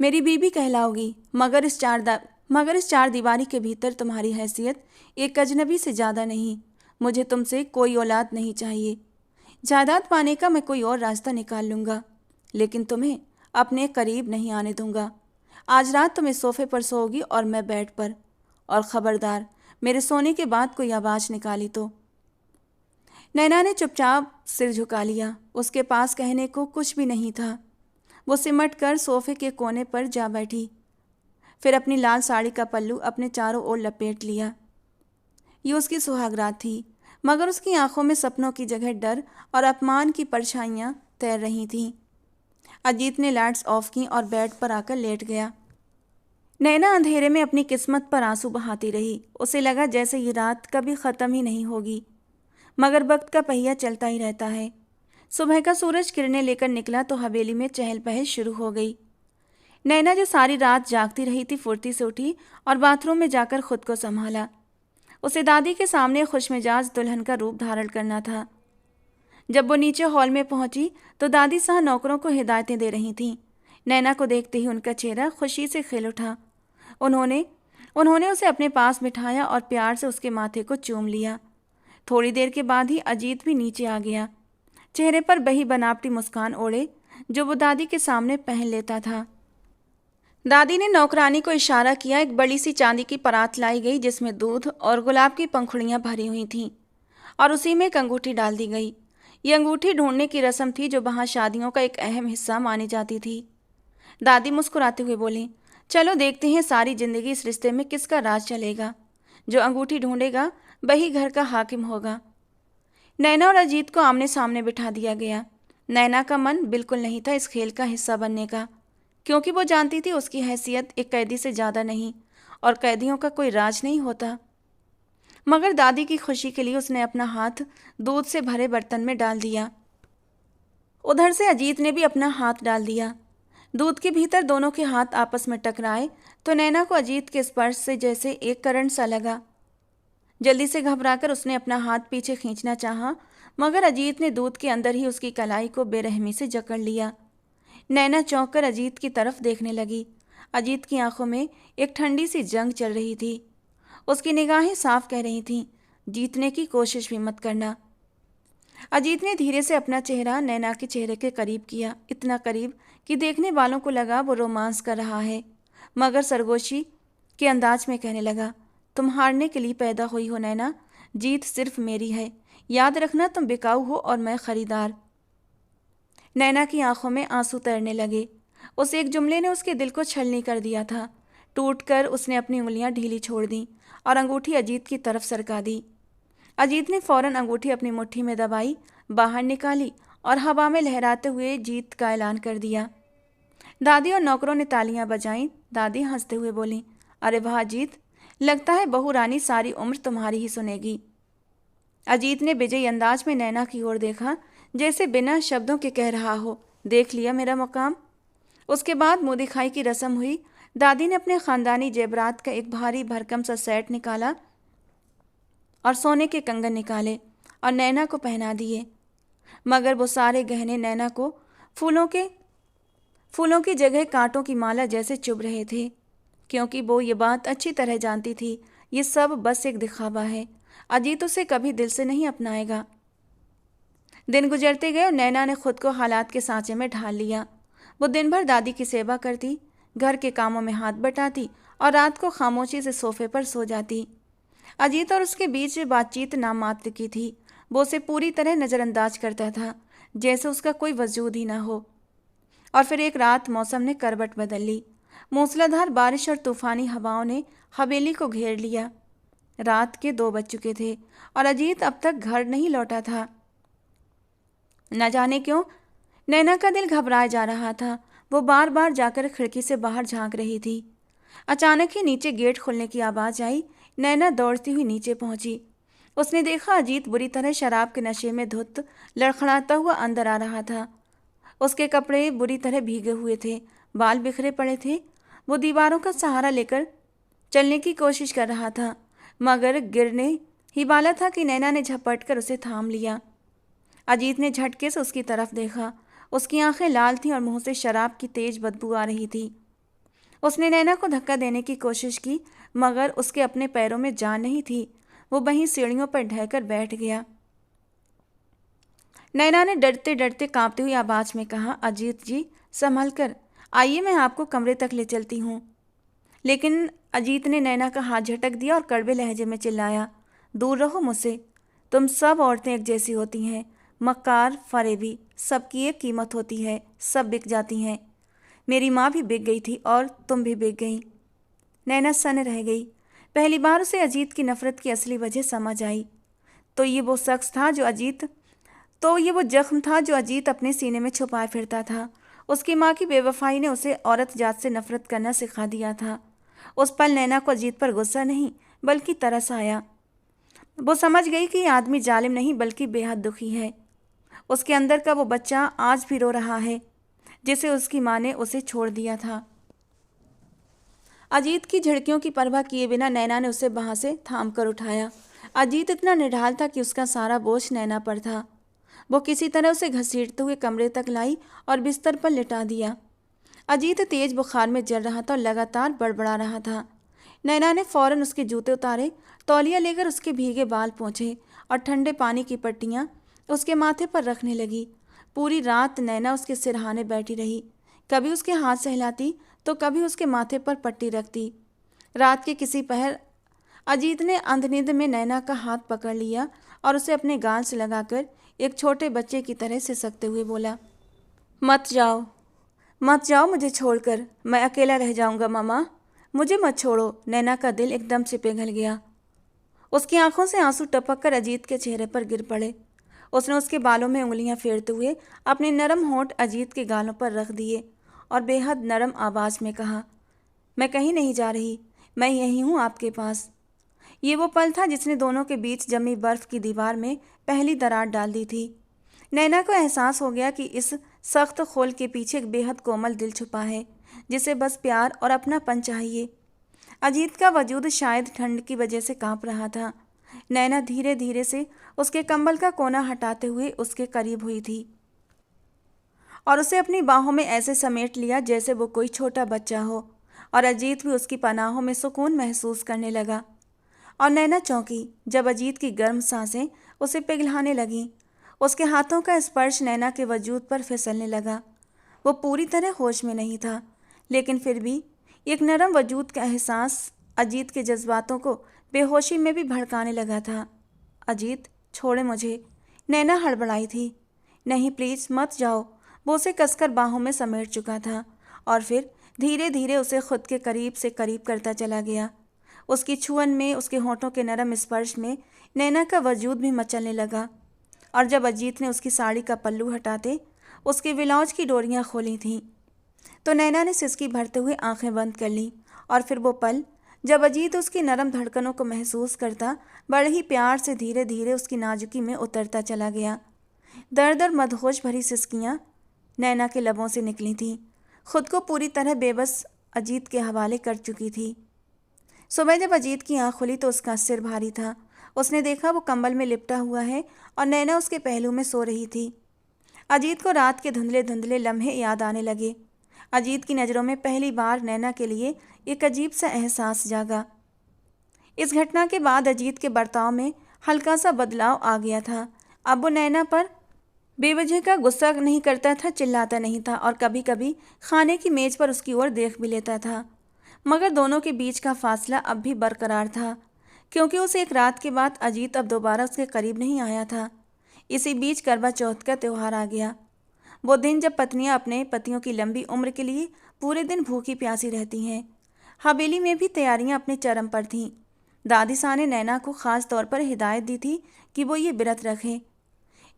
मेरी बीबी कहलाओगी, मगर इस चार दीवारी के भीतर तुम्हारी हैसियत एक अजनबी से ज़्यादा नहीं। मुझे तुमसे कोई औलाद नहीं चाहिए। जायदाद पाने का मैं कोई और रास्ता निकाल लूँगा, लेकिन तुम्हें अपने करीब नहीं आने दूँगा। आज रात तुम इस सोफे पर सोओगी और मैं बेड पर। और ख़बरदार, मेरे सोने के बाद कोई आवाज़ निकाली तो। नैना ने चुपचाप सिर झुका लिया। उसके पास कहने को कुछ भी नहीं था। वो सिमट कर सोफे के कोने पर जा बैठी। फिर अपनी लाल साड़ी का पल्लू अपने चारों ओर लपेट लिया। ये उसकी सुहागरात थी, मगर उसकी आंखों में सपनों की जगह डर और अपमान की परछाइयाँ तैर रही थीं। अजीत ने लाइट्स ऑफ की और बेड पर आकर लेट गया। नैना अंधेरे में अपनी किस्मत पर आंसू बहाती रही। उसे लगा जैसे ये रात कभी ख़त्म ही नहीं होगी, मगर वक्त का पहिया चलता ही रहता है। सुबह का सूरज किरणें लेकर निकला तो हवेली में चहल पहल शुरू हो गई। नैना जो सारी रात जागती रही थी, फुर्ती से उठी और बाथरूम में जाकर खुद को संभाला। उसे दादी के सामने खुशमिजाज दुल्हन का रूप धारण करना था। जब वो नीचे हॉल में पहुंची तो दादी साहब नौकरों को हिदायतें दे रही थीं। नैना को देखते ही उनका चेहरा खुशी से खिल उठा। उन्होंने उसे अपने पास बिठाया और प्यार से उसके माथे को चूम लिया। थोड़ी देर के बाद ही अजीत भी नीचे आ गया, चेहरे पर वही बनावटी मुस्कान ओढ़े जो वो दादी के सामने पहन लेता था। दादी ने नौकरानी को इशारा किया। एक बड़ी सी चांदी की परात लाई गई जिसमें दूध और गुलाब की पंखुड़ियाँ भरी हुई थीं, और उसी में एक अंगूठी डाल दी गई। ये अंगूठी ढूंढने की रस्म थी जो वहाँ शादियों का एक अहम हिस्सा मानी जाती थी। दादी मुस्कुराते हुए बोली, चलो देखते हैं सारी जिंदगी इस रिश्ते में किसका राज चलेगा। जो अंगूठी ढूंढेगा वही घर का हाकिम होगा। नैना और अजीत को आमने सामने बिठा दिया गया। नैना का मन बिल्कुल नहीं था इस खेल का हिस्सा बनने का, क्योंकि वो जानती थी उसकी हैसियत एक कैदी से ज़्यादा नहीं, और कैदियों का कोई राज नहीं होता। मगर दादी की खुशी के लिए उसने अपना हाथ दूध से भरे बर्तन में डाल दिया। उधर से अजीत ने भी अपना हाथ डाल दिया। दूध के भीतर दोनों के हाथ आपस में टकराए तो नैना को अजीत के स्पर्श से जैसे एक करंट सा लगा। जल्दी से घबराकर उसने अपना हाथ पीछे खींचना चाहा, मगर अजीत ने दूध के अंदर ही उसकी कलाई को बेरहमी से जकड़ लिया। नैना चौंक कर अजीत की तरफ देखने लगी। अजीत की आंखों में एक ठंडी सी जंग चल रही थी। उसकी निगाहें साफ कह रही थीं, जीतने की कोशिश भी मत करना। अजीत ने धीरे से अपना चेहरा नैना के चेहरे के करीब किया, इतना करीब कि देखने वालों को लगा वो रोमांस कर रहा है, मगर सरगोशी के अंदाज में कहने लगा, तुम हारने के लिए पैदा हुई हो नैना, जीत सिर्फ मेरी है। याद रखना, तुम बिकाऊ हो और मैं खरीदार। नैना की आंखों में आंसू तैरने लगे। उस एक जुमले ने उसके दिल को छलनी कर दिया था। टूटकर उसने अपनी उंगलियां ढीली छोड़ दी और अंगूठी अजीत की तरफ सरका दी। अजीत ने फौरन अंगूठी अपनी मुट्ठी में दबाई, बाहर निकाली और हवा में लहराते हुए जीत का ऐलान कर दिया। दादी और नौकरों ने तालियां बजाईं। दादी हंसते हुए बोली, अरे वाह अजीत, लगता है बहू रानी सारी उम्र तुम्हारी ही सुनेगी। अजीत ने विजयी अंदाज में नैना की ओर देखा, जैसे बिना शब्दों के कह रहा हो, देख लिया मेरा मुकाम। उसके बाद मुंह दिखाई की रस्म हुई। दादी ने अपने खानदानी जेवरात का एक भारी भरकम सा सेट निकाला और सोने के कंगन निकाले और नैना को पहना दिए, मगर वो सारे गहने नैना को फूलों की जगह कांटों की माला जैसे चुभ रहे थे, क्योंकि वो ये बात अच्छी तरह जानती थी, ये सब बस एक दिखावा है। अजीत उसे कभी दिल से नहीं अपनाएगा। दिन गुजरते गए और नैना ने खुद को हालात के सांचे में ढाल लिया। वो दिन भर दादी की सेवा करती, घर के कामों में हाथ बटाती और रात को खामोशी से सोफे पर सो जाती। अजीत और उसके बीच बातचीत नाम मात्र की थी। वो उसे पूरी तरह नज़रअंदाज करता था, जैसे उसका कोई वजूद ही ना हो। और फिर एक रात मौसम ने करवट बदल ली। मूसलाधार बारिश और तूफानी हवाओं ने हवेली को घेर लिया। रात के 2 बज चुके थे और अजीत अब तक घर नहीं लौटा था। न जाने क्यों नैना का दिल घबराए जा रहा था। वो बार बार जाकर खिड़की से बाहर झांक रही थी। अचानक ही नीचे गेट खुलने की आवाज़ आई। नैना दौड़ती हुई नीचे पहुंची। उसने देखा अजीत बुरी तरह शराब के नशे में धुत लड़खड़ाता हुआ अंदर आ रहा था। उसके कपड़े बुरी तरह भीगे हुए थे, बाल बिखरे पड़े थे। वो दीवारों का सहारा लेकर चलने की कोशिश कर रहा था, मगर गिरने ही वाला था कि नैना ने झपट कर उसे थाम लिया। अजीत ने झटके से उसकी तरफ देखा। उसकी आंखें लाल थीं और मुंह से शराब की तेज बदबू आ रही थी। उसने नैना को धक्का देने की कोशिश की, मगर उसके अपने पैरों में जान नहीं थी। वो वहीं सीढ़ियों पर ढहकर बैठ गया। नैना ने डरते डरते कांपती हुई आवाज में कहा, अजीत जी, संभल कर आइए, मैं आपको कमरे तक ले चलती हूँ। लेकिन अजीत ने नैना का हाथ झटक दिया और कड़वे लहजे में चिल्लाया, दूर रहो मुझसे। तुम सब औरतें एक जैसी होती हैं, मक्कार, फरेबी, सबकी एक कीमत होती है, सब बिक जाती हैं। मेरी माँ भी बिक गई थी और तुम भी बिक गई। नैना सन्न रह गई। पहली बार उसे अजीत की नफरत की असली वजह समझ आई। तो ये वो जख्म था जो अजीत अपने सीने में छुपाए फिरता था। उसकी माँ की बेवफाई ने उसे औरत जात से नफरत करना सिखा दिया था। उस पल नैना को अजीत पर गुस्सा नहीं बल्कि तरस आया। वो समझ गई कि ये आदमी जालिम नहीं बल्कि बेहद दुखी है। उसके अंदर का वो बच्चा आज भी रो रहा है जिसे उसकी माँ ने उसे छोड़ दिया था। अजीत की झड़कियों की परवाह किए बिना नैना ने उसे वहां से थाम कर उठाया। अजीत इतना निढाल था कि उसका सारा बोझ नैना पर था। वो किसी तरह उसे घसीटते हुए कमरे तक लाई और बिस्तर पर लिटा दिया। अजीत तेज बुखार में जल रहा था और लगातार बड़बड़ा रहा था। नैना ने फौरन उसके जूते उतारे, तौलिया लेकर उसके भीगे बाल पोंछे और ठंडे पानी की पट्टियाँ उसके माथे पर रखने लगी। पूरी रात नैना उसके सिरहाने बैठी रही, कभी उसके हाथ सहलाती तो कभी उसके माथे पर पट्टी रखती। रात के किसी पहर अजीत ने अंधनिद में नैना का हाथ पकड़ लिया और उसे अपने गाल से लगाकर एक छोटे बच्चे की तरह सिसकते हुए बोला, मत जाओ, मत जाओ मुझे छोड़कर, मैं अकेला रह जाऊंगा मामा, मुझे मत छोड़ो। नैना का दिल एकदम से पिघल गया। उसकी आंखों से आंसू टपक कर अजीत के चेहरे पर गिर पड़े। उसने उसके बालों में उंगलियां फेरते हुए अपने नरम होंठ अजीत के गालों पर रख दिए और बेहद नरम आवाज में कहा, मैं कहीं नहीं जा रही, मैं यही हूँ आपके पास। ये वो पल था जिसने दोनों के बीच जमी बर्फ की दीवार में पहली दरार डाल दी थी। नैना को एहसास हो गया कि इस सख्त खोल के पीछे एक बेहद कोमल दिल छुपा है जिसे बस प्यार और अपनापन चाहिए। अजीत का वजूद शायद ठंड की वजह से कांप रहा था। नैना धीरे धीरे से उसके कंबल का कोना हटाते हुए उसके करीब हुई थी और उसे अपनी बाहों में ऐसे समेट लिया जैसे वो कोई छोटा बच्चा हो। और अजीत भी उसकी पनाहों में सुकून महसूस करने लगा। और नैना चौंकी जब अजीत की गर्म सांसें उसे पिघलाने लगीं। उसके हाथों का स्पर्श नैना के वजूद पर फिसलने लगा। वो पूरी तरह होश में नहीं था, लेकिन फिर भी एक नरम वजूद का एहसास अजीत के जज्बातों को बेहोशी में भी भड़काने लगा था। अजीत, छोड़े मुझे, नैना हड़बड़ाई थी। नहीं प्लीज़ मत जाओ। वो उसे कसकर बाहों में समेट चुका था और फिर धीरे धीरे उसे खुद के करीब से करीब करता चला गया। उसकी छुअन में, उसके होठों के नरम स्पर्श में नैना का वजूद भी मचलने लगा। और जब अजीत ने उसकी साड़ी का पल्लू हटाते उसके ब्लाउज की डोरियां खोली थीं, तो नैना ने सिसकी भरते हुए आंखें बंद कर लीं। और फिर वो पल जब अजीत उसकी नरम धड़कनों को महसूस करता, बड़े ही प्यार से धीरे धीरे उसकी नाजुकी में उतरता चला गया। दर्द और मदहोश भरी सिसकियां नैना के लबों से निकली थीं। खुद को पूरी तरह बेबस अजीत के हवाले कर चुकी थी। सुबह जब अजीत की आंख खुली तो उसका सिर भारी था। उसने देखा वो कंबल में लिपटा हुआ है और नैना उसके पहलू में सो रही थी। अजीत को रात के धुंधले धुंधले लम्हे याद आने लगे। अजीत की नज़रों में पहली बार नैना के लिए एक अजीब सा एहसास जागा। इस घटना के बाद अजीत के बर्ताव में हल्का सा बदलाव आ गया था। अब वो नैना पर बेवजह का गुस्सा नहीं करता था, चिल्लाता नहीं था और कभी कभी खाने की मेज पर उसकी ओर देख भी लेता था। मगर दोनों के बीच का फासला अब भी बरकरार था, क्योंकि उस एक रात के बाद अजीत अब दोबारा उसके करीब नहीं आया था। इसी बीच करवा चौथ का त्यौहार आ गया। वो दिन जब पत्नियां अपने पतियों की लंबी उम्र के लिए पूरे दिन भूखी प्यासी रहती हैं। हवेली में भी तैयारियां अपने चरम पर थीं। दादी सा ने नैना को ख़ास तौर पर हिदायत दी थी कि वो ये व्रत रखे।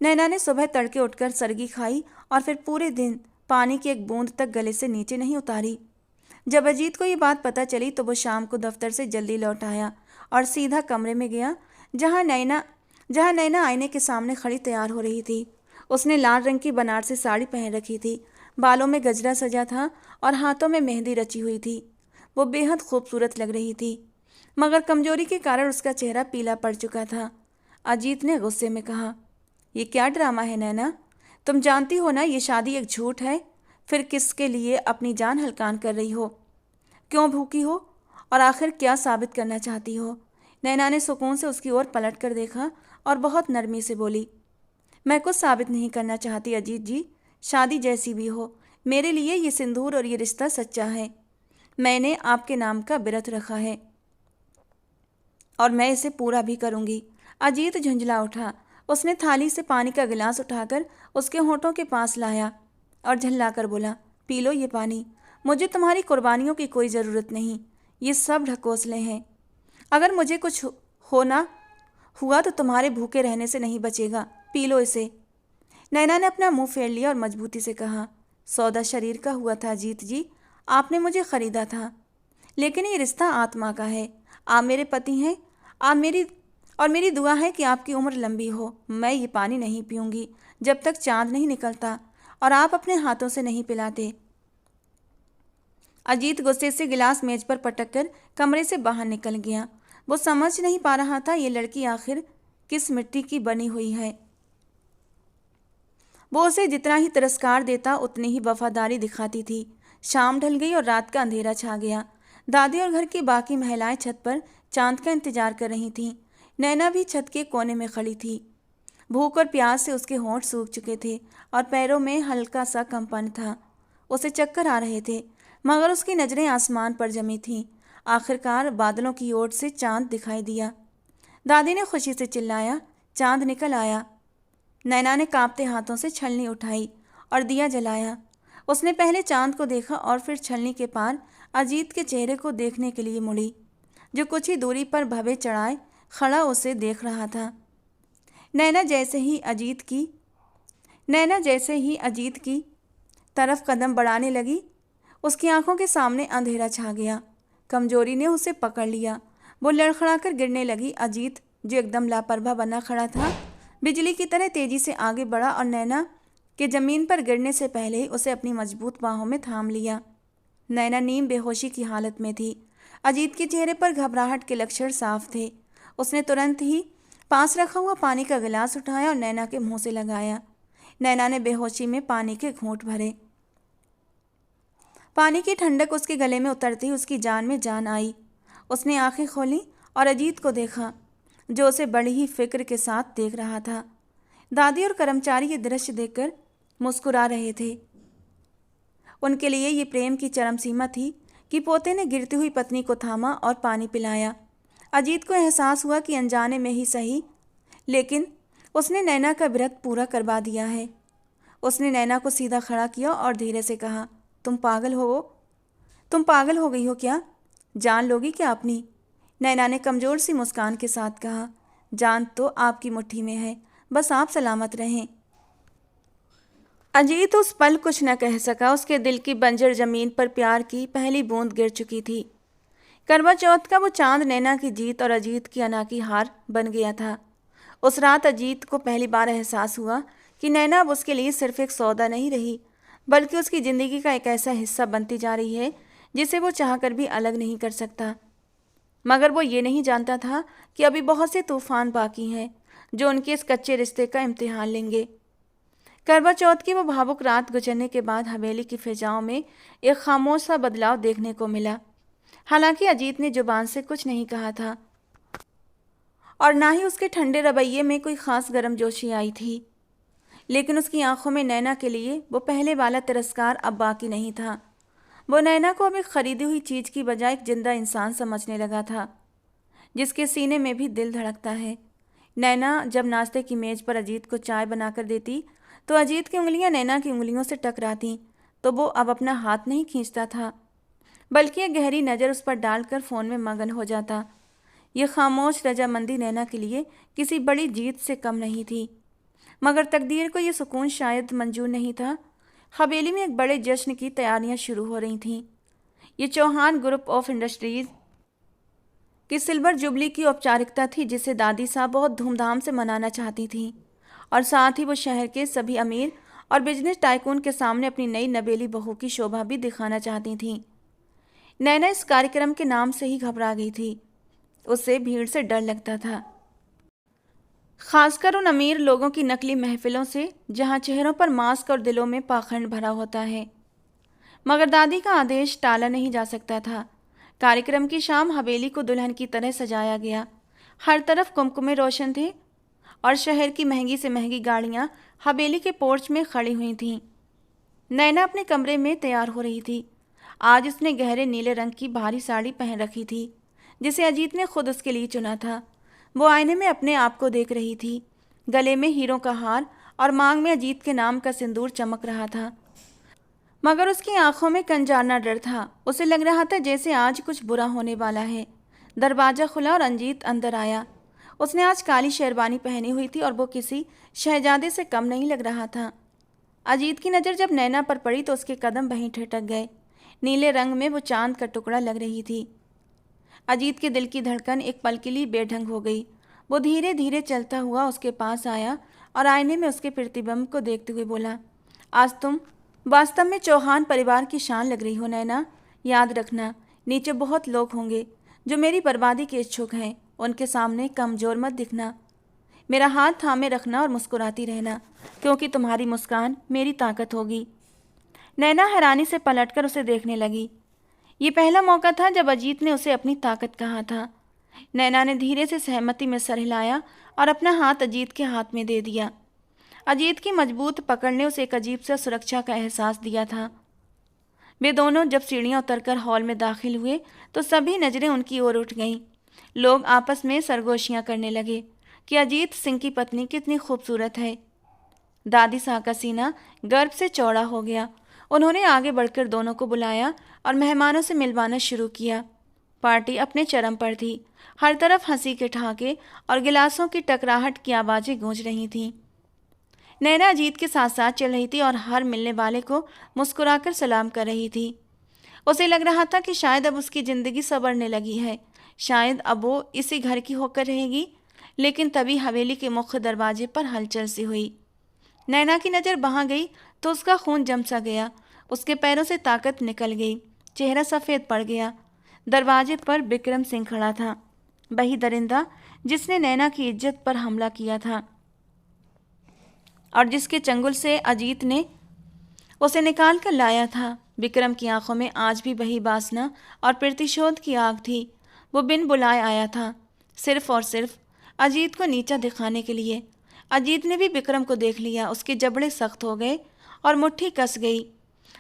नैना ने सुबह तड़के उठकर सरगी खाई और फिर पूरे दिन पानी की एक बूंद तक गले से नीचे नहीं उतारी। जब अजीत को ये बात पता चली तो वो शाम को दफ्तर से जल्दी लौट आया और सीधा कमरे में गया जहाँ नैना आईने के सामने खड़ी तैयार हो रही थी। उसने लाल रंग की बनारसी साड़ी पहन रखी थी, बालों में गजरा सजा था और हाथों में मेहंदी रची हुई थी। वो बेहद खूबसूरत लग रही थी, मगर कमजोरी के कारण उसका चेहरा पीला पड़ चुका था। अजीत ने गुस्से में कहा, ये क्या ड्रामा है नैना? तुम जानती हो ना ये शादी एक झूठ है। फिर किसके लिए अपनी जान हलकान कर रही हो? क्यों भूखी हो और आखिर क्या साबित करना चाहती हो? नैना ने सुकून से उसकी ओर पलट कर देखा और बहुत नरमी से बोली, मैं कुछ साबित नहीं करना चाहती अजीत जी। शादी जैसी भी हो, मेरे लिए ये सिंदूर और ये रिश्ता सच्चा है। मैंने आपके नाम का व्रत रखा है और मैं इसे पूरा भी करूंगी। अजीत झुंझला उठा। उसने थाली से पानी का गिलास उठाकर उसके होठों के पास लाया और झल्लाकर बोला, पी लो ये पानी। मुझे तुम्हारी कुर्बानियों की कोई ज़रूरत नहीं, ये सब ढकोसले हैं। अगर मुझे कुछ होना हुआ तो तुम्हारे भूखे रहने से नहीं बचेगा। पी लो इसे। नैना ने अपना मुंह फेर लिया और मजबूती से कहा, सौदा शरीर का हुआ था अजीत जी, आपने मुझे खरीदा था, लेकिन ये रिश्ता आत्मा का है। आप मेरे पति हैं। मेरी दुआ है कि आपकी उम्र लंबी हो। मैं ये पानी नहीं पीऊंगी जब तक चांद नहीं निकलता और आप अपने हाथों से नहीं पिलाते। अजीत गुस्से से गिलास मेज पर पटककर कमरे से बाहर निकल गया। वो समझ नहीं पा रहा था ये लड़की आखिर किस मिट्टी की बनी हुई है। वो उसे जितना ही तिरस्कार देता उतनी ही वफादारी दिखाती थी। शाम ढल गई और रात का अंधेरा छा गया। दादी और घर की बाकी महिलाएं छत पर चांद का इंतजार कर रही थीं। नैना भी छत के कोने में खड़ी थी। भूख और प्यास से उसके होंठ सूख चुके थे और पैरों में हल्का सा कंपन था। उसे चक्कर आ रहे थे, मगर उसकी नज़रें आसमान पर जमी थीं। आखिरकार बादलों की ओर से चांद दिखाई दिया। दादी ने खुशी से चिल्लाया, चांद निकल आया। नैना ने कांपते हाथों से छलनी उठाई और दिया जलाया। उसने पहले चांद को देखा और फिर छलनी के पार अजीत के चेहरे को देखने के लिए मुड़ी, जो कुछ ही दूरी पर भवे चढ़ाए खड़ा उसे देख रहा था। नैना जैसे ही अजीत की तरफ कदम बढ़ाने लगी, उसकी आंखों के सामने अंधेरा छा गया। कमजोरी ने उसे पकड़ लिया। वो लड़खड़ाकर गिरने लगी। अजीत, जो एकदम लापरवाह बना खड़ा था, बिजली की तरह तेजी से आगे बढ़ा और नैना के जमीन पर गिरने से पहले ही उसे अपनी मजबूत बाहों में थाम लिया। नैना नीम बेहोशी की हालत में थी। अजीत के चेहरे पर घबराहट के लक्षण साफ थे। उसने तुरंत ही पास रखा हुआ पानी का गिलास उठाया और नैना के मुंह से लगाया। नैना ने बेहोशी में पानी के घूंट भरे। पानी की ठंडक उसके गले में उतरते ही उसकी जान में जान आई। उसने आंखें खोली और अजीत को देखा, जो उसे बड़ी ही फिक्र के साथ देख रहा था। दादी और कर्मचारी ये दृश्य देखकर मुस्कुरा रहे थे। उनके लिए ये प्रेम की चरम सीमा थी कि पोते ने गिरती हुई पत्नी को थामा और पानी पिलाया। अजीत को एहसास हुआ कि अनजाने में ही सही, लेकिन उसने नैना का व्रत पूरा करवा दिया है। उसने नैना को सीधा खड़ा किया और धीरे से कहा, तुम पागल हो गई हो क्या? जान लोगी क्या अपनी? नैना ने कमज़ोर सी मुस्कान के साथ कहा, जान तो आपकी मुट्ठी में है, बस आप सलामत रहें। अजीत उस पल कुछ न कह सका। उसके दिल की बंजर ज़मीन पर प्यार की पहली बूंद गिर चुकी थी। करवा चौथ का वो चांद नैना की जीत और अजीत की अनाकी हार बन गया था। उस रात अजीत को पहली बार एहसास हुआ कि नैना अब उसके लिए सिर्फ एक सौदा नहीं रही, बल्कि उसकी ज़िंदगी का एक ऐसा हिस्सा बनती जा रही है जिसे वो चाहकर भी अलग नहीं कर सकता। मगर वो ये नहीं जानता था कि अभी बहुत से तूफान बाकी हैं जो उनके इस कच्चे रिश्ते का इम्तिहान लेंगे। करवा चौथ की वो भावुक रात गुजरने के बाद हवेली की फिजाओं में एक खामोश सा बदलाव देखने को मिला। हालांकि अजीत ने जुबान से कुछ नहीं कहा था और ना ही उसके ठंडे रवैये में कोई ख़ास गर्मजोशी आई थी, लेकिन उसकी आंखों में नैना के लिए वो पहले वाला तिरस्कार अब बाकी नहीं था। वो नैना को अब एक खरीदी हुई चीज़ की बजाय एक जिंदा इंसान समझने लगा था, जिसके सीने में भी दिल धड़कता है। नैना जब नाश्ते की मेज़ पर अजीत को चाय बनाकर देती तो अजीत की उंगलियां नैना की उंगलियों से टकराती, तो वो अब अपना हाथ नहीं खींचता था, बल्कि एक गहरी नज़र उस पर डालकर फ़ोन में मगन हो जाता। ये खामोश रजामंदी नैना के लिए किसी बड़ी जीत से कम नहीं थी, मगर तकदीर को ये सुकून शायद मंजूर नहीं था। हवेली में एक बड़े जश्न की तैयारियां शुरू हो रही थीं। ये चौहान ग्रुप ऑफ इंडस्ट्रीज की सिल्वर जुबली की औपचारिकता थी, जिसे दादी साहब बहुत धूमधाम से मनाना चाहती थीं, और साथ ही वो शहर के सभी अमीर और बिजनेस टाइकून के सामने अपनी नई नवेली बहू की शोभा भी दिखाना चाहती थीं। नैना इस कार्यक्रम के नाम से ही घबरा गई थी। उसे भीड़ से डर लगता था, खासकर उन अमीर लोगों की नकली महफिलों से, जहां चेहरों पर मास्क और दिलों में पाखंड भरा होता है। मगर दादी का आदेश टाला नहीं जा सकता था। कार्यक्रम की शाम हवेली को दुल्हन की तरह सजाया गया। हर तरफ कुमकुमे रोशन थे और शहर की महंगी से महंगी गाड़ियां हवेली के पोर्च में खड़ी हुई थीं। नैना अपने कमरे में तैयार हो रही थी। आज उसने गहरे नीले रंग की भारी साड़ी पहन रखी थी, जिसे अजीत ने खुद उसके लिए चुना था। वो आईने में अपने आप को देख रही थी। गले में हीरों का हार और मांग में अजीत के नाम का सिंदूर चमक रहा था, मगर उसकी आंखों में कंजारना डर था। उसे लग रहा था जैसे आज कुछ बुरा होने वाला है। दरवाज़ा खुला और अजीत अंदर आया। उसने आज काली शेरवानी पहनी हुई थी और वो किसी शहजादे से कम नहीं लग रहा था। अजीत की नज़र जब नैना पर पड़ी तो उसके कदम वहीं ठिठक गए। नीले रंग में वो चांद का टुकड़ा लग रही थी। अजीत के दिल की धड़कन एक पल के लिए बेढंग हो गई। वो धीरे धीरे चलता हुआ उसके पास आया और आईने में उसके प्रतिबिंब को देखते हुए बोला, आज तुम वास्तव में चौहान परिवार की शान लग रही हो नैना। याद रखना, नीचे बहुत लोग होंगे जो मेरी बर्बादी के इच्छुक हैं। उनके सामने कमज़ोर मत दिखना। मेरा हाथ थामे रखना और मुस्कुराती रहना, क्योंकि तुम्हारी मुस्कान मेरी ताकत होगी। नैना हैरानी से पलटकर उसे देखने लगी। ये पहला मौका था जब अजीत ने उसे अपनी ताकत कहा था। नैना ने धीरे से सहमति में सर हिलाया और अपना हाथ अजीत के हाथ में दे दिया। अजीत की मजबूत पकड़ ने उसे एक अजीब सा सुरक्षा का एहसास दिया था। वे दोनों जब सीढ़ियां उतरकर हॉल में दाखिल हुए तो सभी नज़रें उनकी ओर उठ गईं। लोग आपस में सरगोशियां करने लगे कि अजीत सिंह की पत्नी कितनी खूबसूरत है। दादी साहब का सीना गर्व से चौड़ा हो गया। उन्होंने आगे बढ़कर दोनों को बुलाया और मेहमानों से मिलवाना शुरू किया। पार्टी अपने चरम पर थी। हर तरफ हंसी के ठहाके और गिलासों की टकराहट की आवाज़ें गूंज रही थीं। नैना अजीत के साथ साथ चल रही थी और हर मिलने वाले को मुस्कुराकर सलाम कर रही थी। उसे लग रहा था कि शायद अब उसकी ज़िंदगी संवरने लगी है, शायद अब वो इसी घर की होकर रहेगी। लेकिन तभी हवेली के मुख्य दरवाजे पर हलचल सी हुई। नैना की नज़र वहाँ गई तो उसका खून जम सा गया। उसके पैरों से ताकत निकल गई, चेहरा सफ़ेद पड़ गया। दरवाजे पर बिक्रम सिंह खड़ा था, वही दरिंदा जिसने नैना की इज्जत पर हमला किया था और जिसके चंगुल से अजीत ने उसे निकाल कर लाया था। विक्रम की आंखों में आज भी वही वासना और प्रतिशोध की आग थी। वो बिन बुलाए आया था, सिर्फ और सिर्फ अजीत को नीचा दिखाने के लिए। अजीत ने भी विक्रम को देख लिया। उसके जबड़े सख्त हो गए और मुट्ठी कस गई।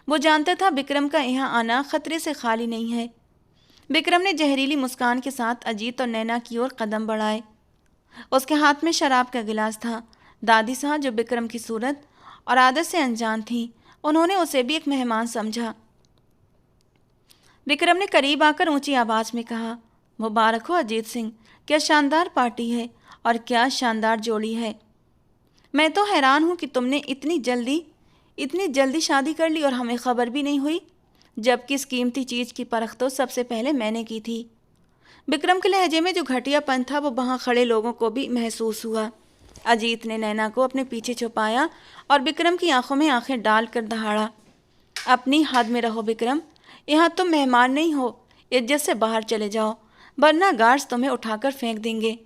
वो जानता था विक्रम का यहाँ आना खतरे से खाली नहीं है। विक्रम ने जहरीली मुस्कान के साथ अजीत और नैना की ओर कदम बढ़ाए। उसके हाथ में शराब का गिलास था। दादी साहब, जो विक्रम की सूरत और आदत से अनजान थी, उन्होंने उसे भी एक मेहमान समझा। विक्रम ने करीब आकर ऊंची आवाज़ में कहा, मुबारक हो अजीत सिंह, क्या शानदार पार्टी है और क्या शानदार जोड़ी है। मैं तो हैरान हूँ कि तुमने इतनी जल्दी शादी कर ली और हमें खबर भी नहीं हुई, जबकि इस कीमती चीज़ की परख तो सबसे पहले मैंने की थी। विक्रम के लहजे में जो घटियापन था वो वहाँ खड़े लोगों को भी महसूस हुआ। अजीत ने नैना को अपने पीछे छुपाया और विक्रम की आंखों में आंखें डालकर दहाड़ा, अपनी हद में रहो विक्रम, यहाँ तुम मेहमान नहीं हो। इज्जत से बाहर चले जाओ, वरना गार्ड्स तुम्हें उठाकर फेंक देंगे।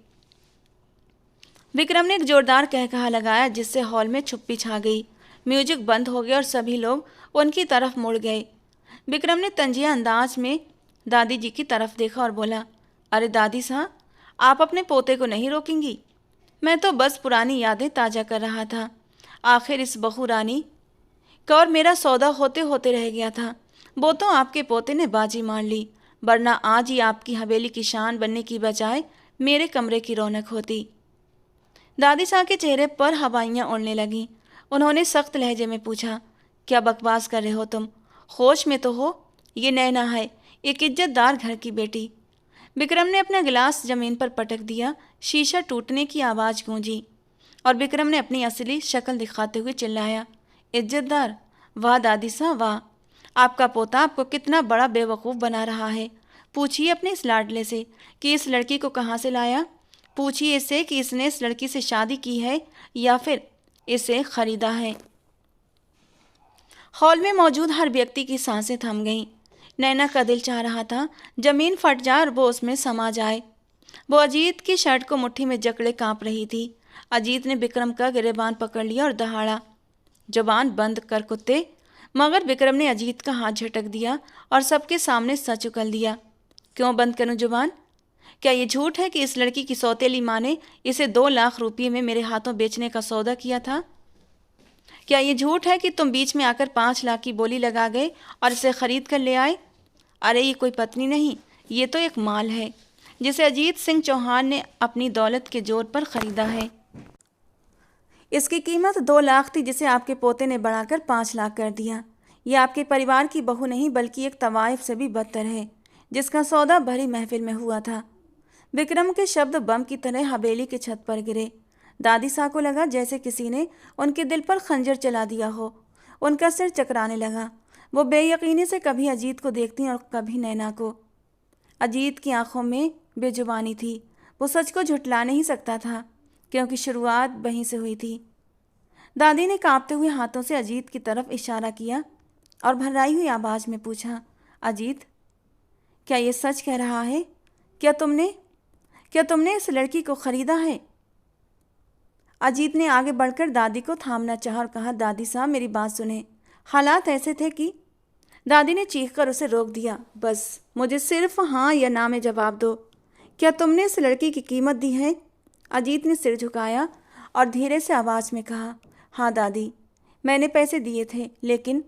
विक्रम ने एक जोरदार कहकहा लगाया, जिससे हॉल में चुप्पी छा गई। म्यूजिक बंद हो गया और सभी लोग उनकी तरफ मुड़ गए। विक्रम ने तंजिया अंदाज में दादी जी की तरफ देखा और बोला, अरे दादी साहब, आप अपने पोते को नहीं रोकेंगी? मैं तो बस पुरानी यादें ताज़ा कर रहा था। आखिर इस बहू रानी का और मेरा सौदा होते होते रह गया था। वो तो आपके पोते ने बाजी मार ली, वरना आज ही आपकी हवेली की शान बनने की बजाय मेरे कमरे की रौनक होती। दादी साहब के चेहरे पर हवाइयाँ उड़ने लगीं। उन्होंने सख्त लहजे में पूछा, क्या बकवास कर रहे हो तुम? होश में तो हो? ये नैना है, एक इज्जतदार घर की बेटी। विक्रम ने अपना गिलास ज़मीन पर पटक दिया। शीशा टूटने की आवाज़ गूंजी और विक्रम ने अपनी असली शक्ल दिखाते हुए चिल्लाया, इज्जतदार? वाह दादी साहब वाह, आपका पोता आपको कितना बड़ा बेवकूफ़ बना रहा है। पूछिए अपने इस लाडले से कि इस लड़की को कहाँ से लाया। पूछिए इससे कि इसने इस लड़की से शादी की है या फिर इसे खरीदा है। हॉल में मौजूद हर व्यक्ति की सांसें थम गईं। नैना का दिल चाह रहा था जमीन फट जाए और वो उसमें समा जाए। वो अजीत की शर्ट को मुट्ठी में जकड़े कांप रही थी। अजीत ने विक्रम का गिरेबान पकड़ लिया और दहाड़ा, जुबान बंद कर कुत्ते। मगर विक्रम ने अजीत का हाथ झटक दिया और सबके सामने सच उगल दिया। क्यों बंद करूं जुबान? क्या ये झूठ है कि इस लड़की की सौतेली माँ ने इसे 2 लाख रुपये में मेरे हाथों बेचने का सौदा किया था? क्या ये झूठ है कि तुम बीच में आकर 5 लाख की बोली लगा गए और इसे खरीद कर ले आए? अरे ये कोई पत्नी नहीं, ये तो एक माल है जिसे अजीत सिंह चौहान ने अपनी दौलत के जोर पर खरीदा है। इसकी कीमत 2 लाख थी जिसे आपके पोते ने बढ़ाकर 5 लाख कर दिया। ये आपके परिवार की बहू नहीं बल्कि एक तवाइफ से भी बदतर है जिसका सौदा भरी महफिल में हुआ था। विक्रम के शब्द बम की तरह हवेली की छत पर गिरे। दादी साहब को लगा जैसे किसी ने उनके दिल पर खंजर चला दिया हो। उनका सिर चकराने लगा। वो बेयकीनी से कभी अजीत को देखती और कभी नैना को। अजीत की आंखों में बेजुबानी थी। वो सच को झुठला नहीं सकता था क्योंकि शुरुआत वहीं से हुई थी। दादी ने कांपते हुए हाथों से अजीत की तरफ इशारा किया और भर्राई हुई आवाज में पूछा, अजीत, क्या ये सच कह रहा है? क्या तुमने इस लड़की को खरीदा है? अजीत ने आगे बढ़कर दादी को थामना चाहा और कहा, दादी साहब मेरी बात सुने। हालात ऐसे थे कि दादी ने चीखकर उसे रोक दिया। बस मुझे सिर्फ हाँ या ना में जवाब दो। क्या तुमने इस लड़की की कीमत दी है? अजीत ने सिर झुकाया और धीरे से आवाज़ में कहा, हाँ दादी, मैंने पैसे दिए थे। लेकिन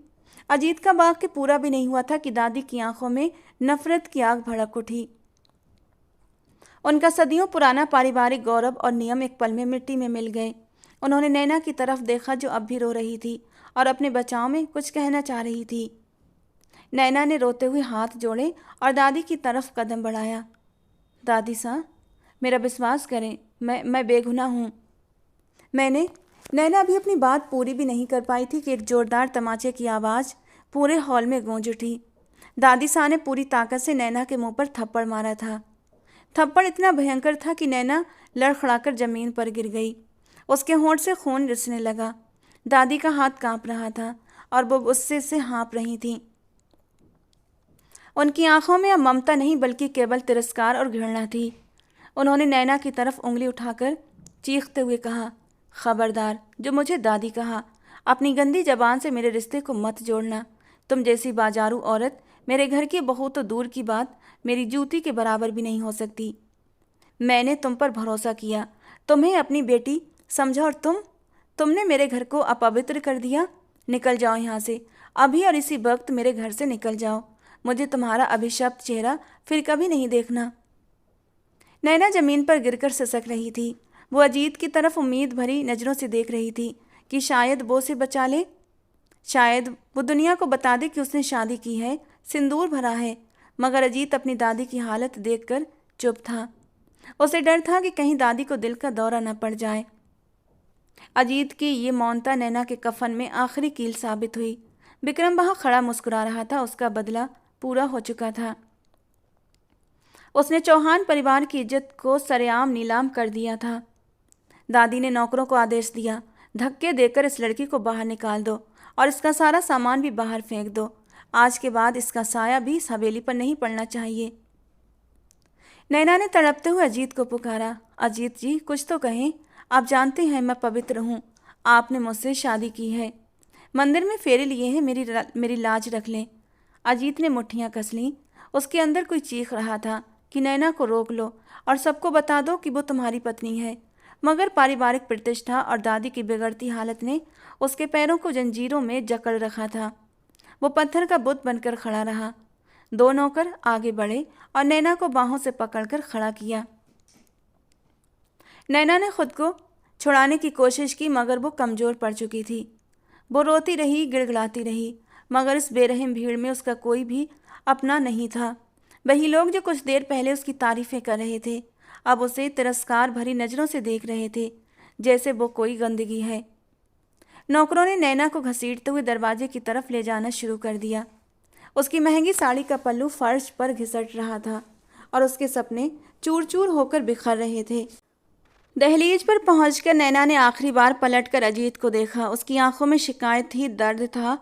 अजीत का वाक्य पूरा भी नहीं हुआ था कि दादी की आंखों में नफरत की आग भड़क उठी। उनका सदियों पुराना पारिवारिक गौरव और नियम एक पल में मिट्टी में मिल गए। उन्होंने नैना की तरफ देखा जो अब भी रो रही थी और अपने बचाव में कुछ कहना चाह रही थी। नैना ने रोते हुए हाथ जोड़े और दादी की तरफ कदम बढ़ाया। दादी साहब मेरा विश्वास करें, मैं बेगुनाह हूँ। नैना अभी अपनी बात पूरी भी नहीं कर पाई थी कि एक जोरदार तमाचे की आवाज़ पूरे हॉल में गूंज उठी। दादी साहब ने पूरी ताकत से नैना के मुंह पर थप्पड़ मारा था। थप्पड़ इतना भयंकर था कि नैना लड़खड़ाकर जमीन पर गिर गई। उसके होंठ से खून रिसने लगा। दादी का हाथ कांप रहा था और वो गुस्से से हाँफ रही थीं। उनकी आंखों में अब ममता नहीं बल्कि केवल तिरस्कार और घृणा थी। उन्होंने नैना की तरफ उंगली उठाकर चीखते हुए कहा, खबरदार, जो मुझे दादी कहा, अपनी गंदी जबान से मेरे रिश्ते को मत जोड़ना। तुम जैसी बाजारू औरत मेरे घर की बहू तो दूर की बात मेरी जूती के बराबर भी नहीं हो सकती। मैंने तुम पर भरोसा किया, तुम्हें अपनी बेटी समझा और तुमने मेरे घर को अपवित्र कर दिया। निकल जाओ यहाँ से, अभी और इसी वक्त मेरे घर से निकल जाओ। मुझे तुम्हारा अभिशप्त चेहरा फिर कभी नहीं देखना। नैना जमीन पर गिरकर सिसक रही थी। वो अजीत की तरफ उम्मीद भरी नज़रों से देख रही थी कि शायद वो उसे बचा ले, शायद वो दुनिया को बता दे कि उसने शादी की है, सिंदूर भरा है। मगर अजीत अपनी दादी की हालत देखकर चुप था। उसे डर था कि कहीं दादी को दिल का दौरा न पड़ जाए। अजीत की ये मौनता नैना के कफन में आखिरी कील साबित हुई। विक्रम वहाँ खड़ा मुस्कुरा रहा था। उसका बदला पूरा हो चुका था। उसने चौहान परिवार की इज्जत को सरेआम नीलाम कर दिया था। दादी ने नौकरों को आदेश दिया, धक्के देकर इस लड़की को बाहर निकाल दो और इसका सारा सामान भी बाहर फेंक दो। आज के बाद इसका साया भी इस हवेली पर नहीं पड़ना चाहिए। नैना ने तड़पते हुए अजीत को पुकारा, अजीत जी कुछ तो कहें। आप जानते हैं मैं पवित्र हूँ। आपने मुझसे शादी की है, मंदिर में फेरे लिए हैं, मेरी लाज रख लें। अजीत ने मुट्ठियाँ कस लीं। उसके अंदर कोई चीख रहा था कि नैना को रोक लो और सबको बता दो कि वो तुम्हारी पत्नी है। मगर पारिवारिक प्रतिष्ठा और दादी की बिगड़ती हालत ने उसके पैरों को जंजीरों में जकड़ रखा था। वो पत्थर का बुत बनकर खड़ा रहा। 2 नौकर आगे बढ़े और नैना को बाहों से पकड़कर खड़ा किया। नैना ने खुद को छुड़ाने की कोशिश की मगर वो कमज़ोर पड़ चुकी थी। वो रोती रही, गिड़गिड़ाती रही, मगर इस बेरहम भीड़ में उसका कोई भी अपना नहीं था। वही लोग जो कुछ देर पहले उसकी तारीफ़ें कर रहे थे अब उसे तिरस्कार भरी नज़रों से देख रहे थे, जैसे वो कोई गंदगी है। नौकरों ने नैना को घसीटते हुए दरवाजे की तरफ ले जाना शुरू कर दिया। उसकी महंगी साड़ी का पल्लू फर्श पर घिसट रहा था और उसके सपने चूर चूर होकर बिखर रहे थे। दहलीज पर पहुंचकर नैना ने आखिरी बार पलटकर अजीत को देखा। उसकी आंखों में शिकायत थी, दर्द था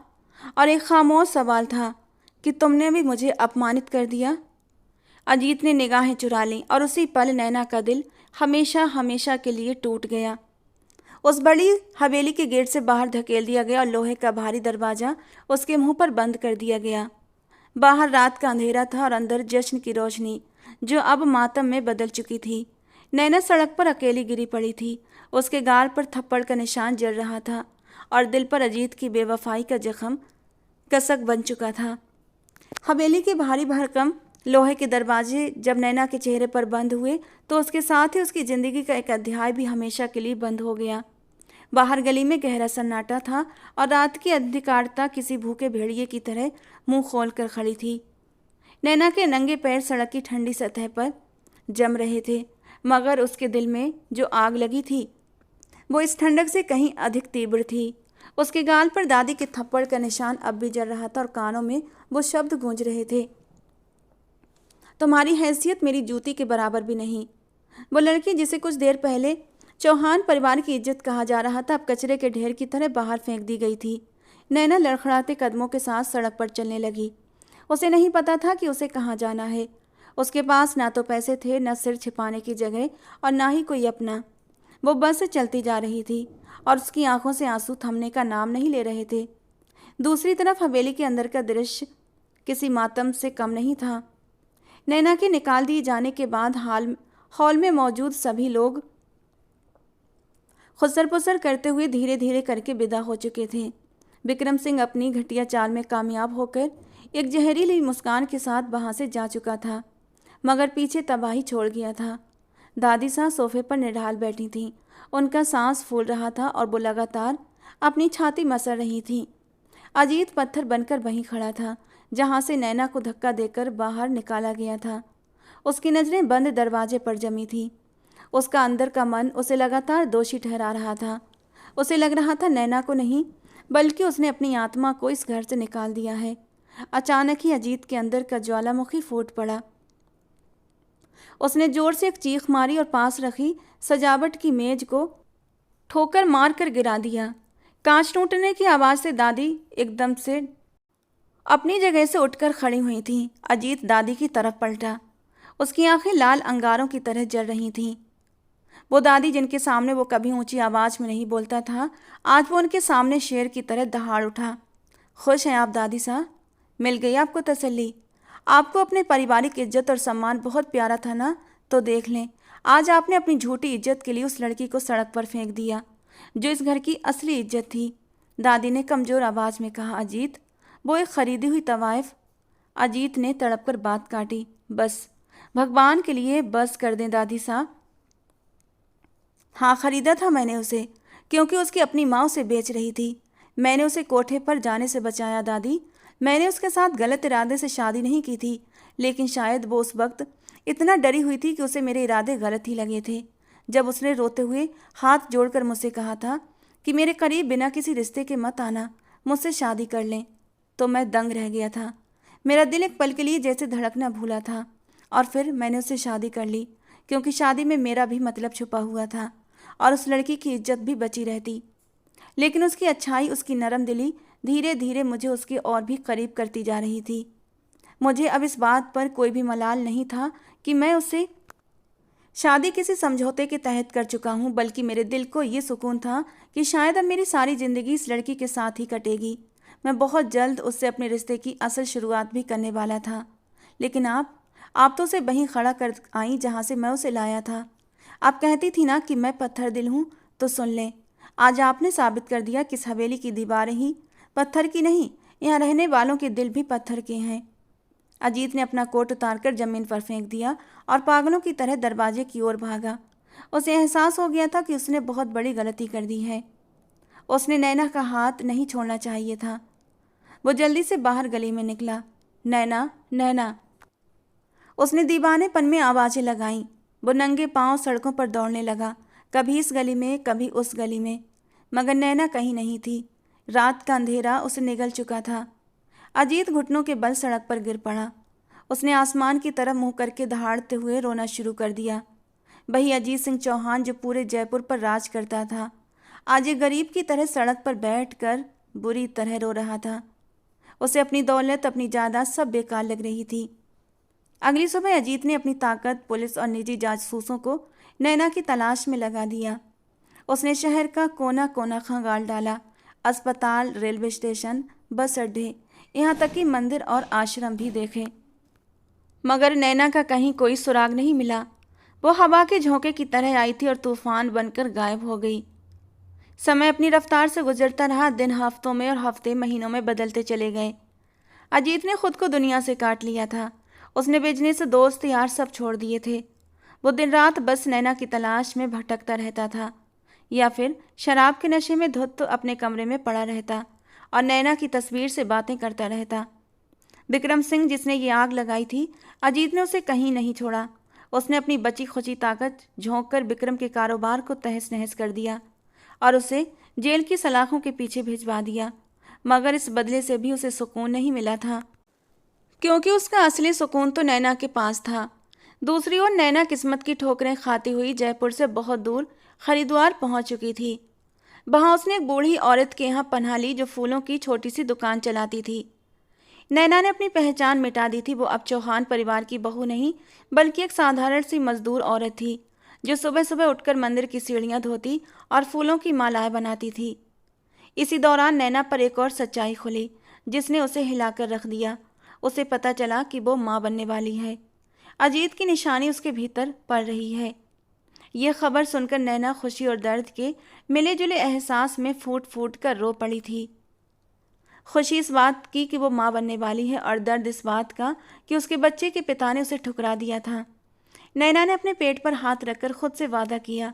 और एक खामोश सवाल था कि तुमने भी मुझे अपमानित कर दिया। अजीत ने निगाहें चुरा लीं और उसी पल नैना का दिल हमेशा हमेशा के लिए टूट गया। उस बड़ी हवेली के गेट से बाहर धकेल दिया गया और लोहे का भारी दरवाज़ा उसके मुंह पर बंद कर दिया गया। बाहर रात का अंधेरा था और अंदर जश्न की रोशनी जो अब मातम में बदल चुकी थी। नैना सड़क पर अकेली गिरी पड़ी थी। उसके गाल पर थप्पड़ का निशान जल रहा था और दिल पर अजीत की बेवफाई का जख्म कसक बन चुका था। हवेली के भारी भरकम लोहे के दरवाजे जब नैना के चेहरे पर बंद हुए तो उसके साथ ही उसकी ज़िंदगी का एक अध्याय भी हमेशा के लिए बंद हो गया। बाहर गली में गहरा सन्नाटा था और रात की अंधकारता किसी भूखे भेड़िए की तरह मुंह खोल कर खड़ी थी। नैना के नंगे पैर सड़क की ठंडी सतह पर जम रहे थे, मगर उसके दिल में जो आग लगी थी वो इस ठंडक से कहीं अधिक तीव्र थी। उसके गाल पर दादी के थप्पड़ का निशान अब भी जल रहा था और कानों में वो शब्द गूंज रहे थे, तुम्हारी हैसियत मेरी जूती के बराबर भी नहीं। वो लड़की जिसे कुछ देर पहले चौहान परिवार की इज्जत कहा जा रहा था अब कचरे के ढेर की तरह बाहर फेंक दी गई थी। नैना लड़खड़ाते कदमों के साथ सड़क पर चलने लगी। उसे नहीं पता था कि उसे कहाँ जाना है। उसके पास ना तो पैसे थे, न सिर छिपाने की जगह और ना ही कोई अपना। वो बस से चलती जा रही थी और उसकी आंखों से आंसू थमने का नाम नहीं ले रहे थे। दूसरी तरफ हवेली के अंदर का दृश्य किसी मातम से कम नहीं था। नैना के निकाल दिए जाने के बाद हॉल में मौजूद सभी लोग खुसर पुसर करते हुए धीरे धीरे करके विदा हो चुके थे। विक्रम सिंह अपनी घटिया चाल में कामयाब होकर एक जहरीली मुस्कान के साथ वहाँ से जा चुका था, मगर पीछे तबाही छोड़ गया था। दादी साहब सोफे पर निढाल बैठी थीं। उनका सांस फूल रहा था और वो लगातार अपनी छाती मसर रही थीं। अजीत पत्थर बनकर वहीं खड़ा था जहाँ से नैना को धक्का देकर बाहर निकाला गया था। उसकी नज़रें बंद दरवाजे पर जमी थीं। उसका अंदर का मन उसे लगातार दोषी ठहरा रहा था। उसे लग रहा था नैना को नहीं बल्कि उसने अपनी आत्मा को इस घर से निकाल दिया है। अचानक ही अजीत के अंदर का ज्वालामुखी फूट पड़ा। उसने जोर से एक चीख मारी और पास रखी सजावट की मेज को ठोकर मार कर गिरा दिया। कांच टूटने की आवाज़ से दादी एकदम से अपनी जगह से उठकर खड़ी हुई थीं। अजीत दादी की तरफ पलटा। उसकी आंखें लाल अंगारों की तरह जल रही थीं। वो दादी जिनके सामने वो कभी ऊंची आवाज़ में नहीं बोलता था, आज वो उनके सामने शेर की तरह दहाड़ उठा। खुश हैं आप दादी साहब? मिल गई आपको तसल्ली? आपको अपने पारिवारिक इज्जत और सम्मान बहुत प्यारा था ना? तो देख लें, आज आपने अपनी झूठी इज्जत के लिए उस लड़की को सड़क पर फेंक दिया जो इस घर की असली इज्जत थी। दादी ने कमज़ोर आवाज़ में कहा। अजीत, वो एक ख़रीदी हुई तवाइफ। अजीत ने तड़प कर बात काटी। बस, भगवान के लिए बस कर दें दादी साहब। हाँ, ख़रीदा था मैंने उसे, क्योंकि उसकी अपनी माँ उसे बेच रही थी। मैंने उसे कोठे पर जाने से बचाया दादी। मैंने उसके साथ गलत इरादे से शादी नहीं की थी, लेकिन शायद वो उस वक्त इतना डरी हुई थी कि उसे मेरे इरादे गलत ही लगे थे। जब उसने रोते हुए हाथ जोड़कर मुझसे कहा था कि मेरे करीब बिना किसी रिश्ते के मत आना, मुझसे शादी कर लें, तो मैं दंग रह गया था। मेरा दिल एक पल के लिए जैसे धड़कना भूला था और फिर मैंने उससे शादी कर ली, क्योंकि शादी में मेरा भी मतलब छुपा हुआ था और उस लड़की की इज्जत भी बची रहती। लेकिन उसकी अच्छाई, उसकी नरम दिली धीरे धीरे मुझे उसके और भी करीब करती जा रही थी। मुझे अब इस बात पर कोई भी मलाल नहीं था कि मैं उससे शादी किसी समझौते के तहत कर चुका हूँ, बल्कि मेरे दिल को ये सुकून था कि शायद अब मेरी सारी ज़िंदगी इस लड़की के साथ ही कटेगी। मैं बहुत जल्द उससे अपने रिश्ते की असल शुरुआत भी करने वाला था। लेकिन आप तो उसे वहीं खड़ा कर आई जहाँ से मैं उसे लाया था। आप कहती थी ना कि मैं पत्थर दिल हूँ, तो सुन लें, आज आपने साबित कर दिया कि इस हवेली की दीवारें ही पत्थर की नहीं, यहाँ रहने वालों के दिल भी पत्थर के हैं। अजीत ने अपना कोट उतारकर जमीन पर फेंक दिया और पागलों की तरह दरवाजे की ओर भागा। उसे एहसास हो गया था कि उसने बहुत बड़ी गलती कर दी है। उसने नैना का हाथ नहीं छोड़ना चाहिए था। वो जल्दी से बाहर गली में निकला। नैना, नैना, उसने दीवानेपन में आवाज़ें लगाईं। वो नंगे पांव सड़कों पर दौड़ने लगा, कभी इस गली में, कभी उस गली में। मगर नैना कहीं नहीं थी। रात का अंधेरा उसे निगल चुका था। अजीत घुटनों के बल सड़क पर गिर पड़ा। उसने आसमान की तरफ मुंह करके दहाड़ते हुए रोना शुरू कर दिया। वही अजीत सिंह चौहान जो पूरे जयपुर पर राज करता था, आज एक गरीब की तरह सड़क पर बैठकर बुरी तरह रो रहा था। उसे अपनी दौलत, अपनी जायदाद सब बेकार लग रही थी। अगली सुबह अजीत ने अपनी ताकत, पुलिस और निजी जासूसों को नैना की तलाश में लगा दिया। उसने शहर का कोना कोना खंगाल डाला, अस्पताल, रेलवे स्टेशन, बस अड्डे, यहाँ तक कि मंदिर और आश्रम भी देखे, मगर नैना का कहीं कोई सुराग नहीं मिला। वो हवा के झोंके की तरह आई थी और तूफान बनकर गायब हो गई। समय अपनी रफ्तार से गुजरता रहा। दिन हफ्तों में और हफ्ते महीनों में बदलते चले गए। अजीत ने खुद को दुनिया से काट लिया था। उसने बिजनेस, दोस्त, यार सब छोड़ दिए थे। वो दिन रात बस नैना की तलाश में भटकता रहता था, या फिर शराब के नशे में धुत तो अपने कमरे में पड़ा रहता और नैना की तस्वीर से बातें करता रहता। विक्रम सिंह जिसने ये आग लगाई थी, अजीत ने उसे कहीं नहीं छोड़ा। उसने अपनी बची खुची ताकत झोंक कर विक्रम के कारोबार को तहस नहस कर दिया और उसे जेल की सलाखों के पीछे भिजवा दिया। मगर इस बदले से भी उसे सुकून नहीं मिला था, क्योंकि उसका असली सुकून तो नैना के पास था। दूसरी ओर नैना किस्मत की ठोकरें खाती हुई जयपुर से बहुत दूर हरिद्वार पहुंच चुकी थी। वहां उसने एक बूढ़ी औरत के यहाँ पनाह ली जो फूलों की छोटी सी दुकान चलाती थी। नैना ने अपनी पहचान मिटा दी थी। वो अब चौहान परिवार की बहू नहीं, बल्कि एक साधारण सी मजदूर औरत थी जो सुबह सुबह उठकर मंदिर की सीढ़ियां धोती और फूलों की मालाएं बनाती थी। इसी दौरान नैना पर एक और सच्चाई खुली जिसने उसे हिलाकर रख दिया। उसे पता चला कि वो माँ बनने वाली है। अजीत की निशानी उसके भीतर पड़ रही है। यह खबर सुनकर नैना खुशी और दर्द के मिले जुले एहसास में फूट फूट कर रो पड़ी थी। खुशी इस बात की कि वो माँ बनने वाली है, और दर्द इस बात का कि उसके बच्चे के पिता ने उसे ठुकरा दिया था। नैना ने अपने पेट पर हाथ रखकर खुद से वादा किया,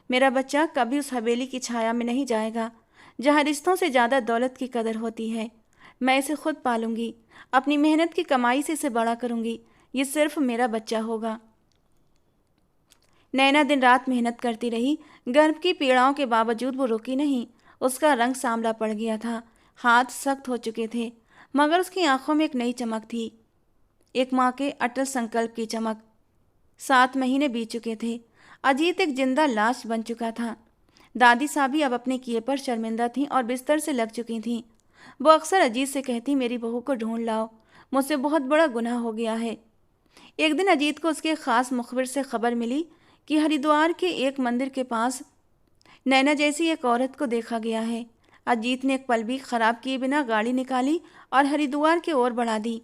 मेरा बच्चा कभी उस हवेली की छाया में नहीं जाएगा जहाँ रिश्तों से ज़्यादा दौलत की कदर होती है। मैं इसे खुद पालूंगी, अपनी मेहनत की कमाई से इसे बड़ा करूंगी। ये सिर्फ मेरा बच्चा होगा। नैना दिन रात मेहनत करती रही। गर्भ की पीड़ाओं के बावजूद वो रुकी नहीं। उसका रंग सांवला पड़ गया था, हाथ सख्त हो चुके थे, मगर उसकी आंखों में एक नई चमक थी, एक माँ के अटल संकल्प की चमक। 7 महीने बीत चुके थे। अजीत एक जिंदा लाश बन चुका था। दादी साहब अब अपने किए पर शर्मिंदा थीं और बिस्तर से लग चुकी थीं। वो अक्सर अजीत से कहती, मेरी बहू को ढूंढ लाओ, मुझसे बहुत बड़ा गुनाह हो गया है। एक दिन अजीत को उसके खास मुखबिर से खबर मिली कि हरिद्वार के एक मंदिर के पास नैना जैसी एक औरत को देखा गया है। अजीत ने एक पल भी खराब किए बिना गाड़ी निकाली और हरिद्वार की ओर बढ़ा दी।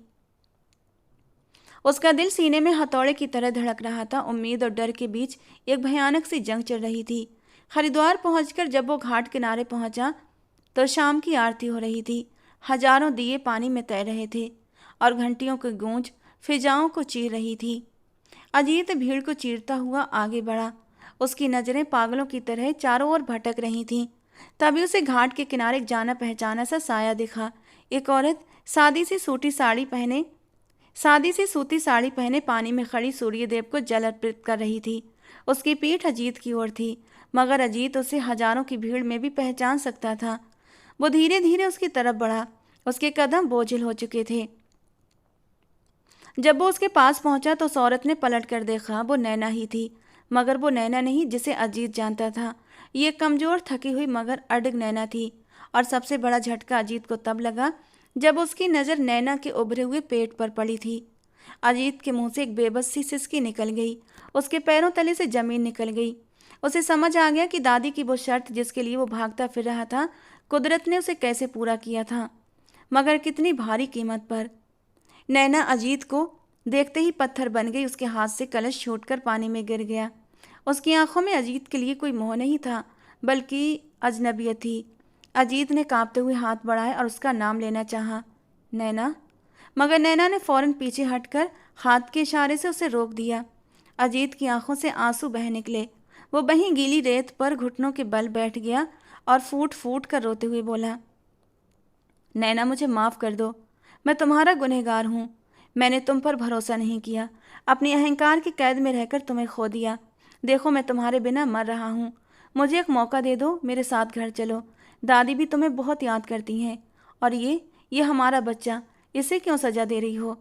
उसका दिल सीने में हथौड़े की तरह धड़क रहा था। उम्मीद और डर के बीच एक भयानक सी जंग चल रही थी। हरिद्वार पहुंचकर जब वो घाट किनारे पहुंचा तो शाम की आरती हो रही थी। हजारों दिए पानी में तैर रहे थे और घंटियों की गूंज फिजाओं को चीर रही थी। अजीत भीड़ को चीरता हुआ आगे बढ़ा। उसकी नज़रें पागलों की तरह चारों ओर भटक रही थीं। तभी उसे घाट के किनारे एक जाना पहचाना सा साया दिखा। एक औरत सादी सी सूती साड़ी पहने पानी में खड़ी सूर्यदेव को जल अर्पित कर रही थी। उसकी पीठ अजीत की ओर थी, मगर अजीत उसे हजारों की भीड़ में भी पहचान सकता था। वो धीरे धीरे उसकी तरफ बढ़ा। उसके कदम बोझिल हो चुके थे। जब वो उसके पास पहुंचा तो उस औरत ने पलट कर देखा। वो नैना ही थी, मगर वो नैना नहीं जिसे अजीत जानता था। ये कमज़ोर, थकी हुई मगर अडिग नैना थी। और सबसे बड़ा झटका अजीत को तब लगा जब उसकी नज़र नैना के उभरे हुए पेट पर पड़ी थी। अजीत के मुंह से एक बेबस सी सिसकी निकल गई। उसके पैरों तले से ज़मीन निकल गई। उसे समझ आ गया कि दादी की वो शर्त जिसके लिए वो भागता फिर रहा था, कुदरत ने उसे कैसे पूरा किया था, मगर कितनी भारी कीमत पर। नैना अजीत को देखते ही पत्थर बन गई। उसके हाथ से कलश छूटकर पानी में गिर गया। उसकी आंखों में अजीत के लिए कोई मोह नहीं था, बल्कि अजनबियत थी। अजीत ने कांपते हुए हाथ बढ़ाए और उसका नाम लेना चाहा, नैना, मगर नैना ने फौरन पीछे हटकर हाथ के इशारे से उसे रोक दिया। अजीत की आंखों से आंसू बह निकले। वो वहीं गीली रेत पर घुटनों के बल बैठ गया और फूट फूट कर रोते हुए बोला, नैना, मुझे माफ़ कर दो। मैं तुम्हारा गुनहगार हूँ। मैंने तुम पर भरोसा नहीं किया, अपनी अहंकार की कैद में रहकर तुम्हें खो दिया। देखो, मैं तुम्हारे बिना मर रहा हूँ। मुझे एक मौका दे दो, मेरे साथ घर चलो। दादी भी तुम्हें बहुत याद करती हैं। और ये हमारा बच्चा, इसे क्यों सजा दे रही हो?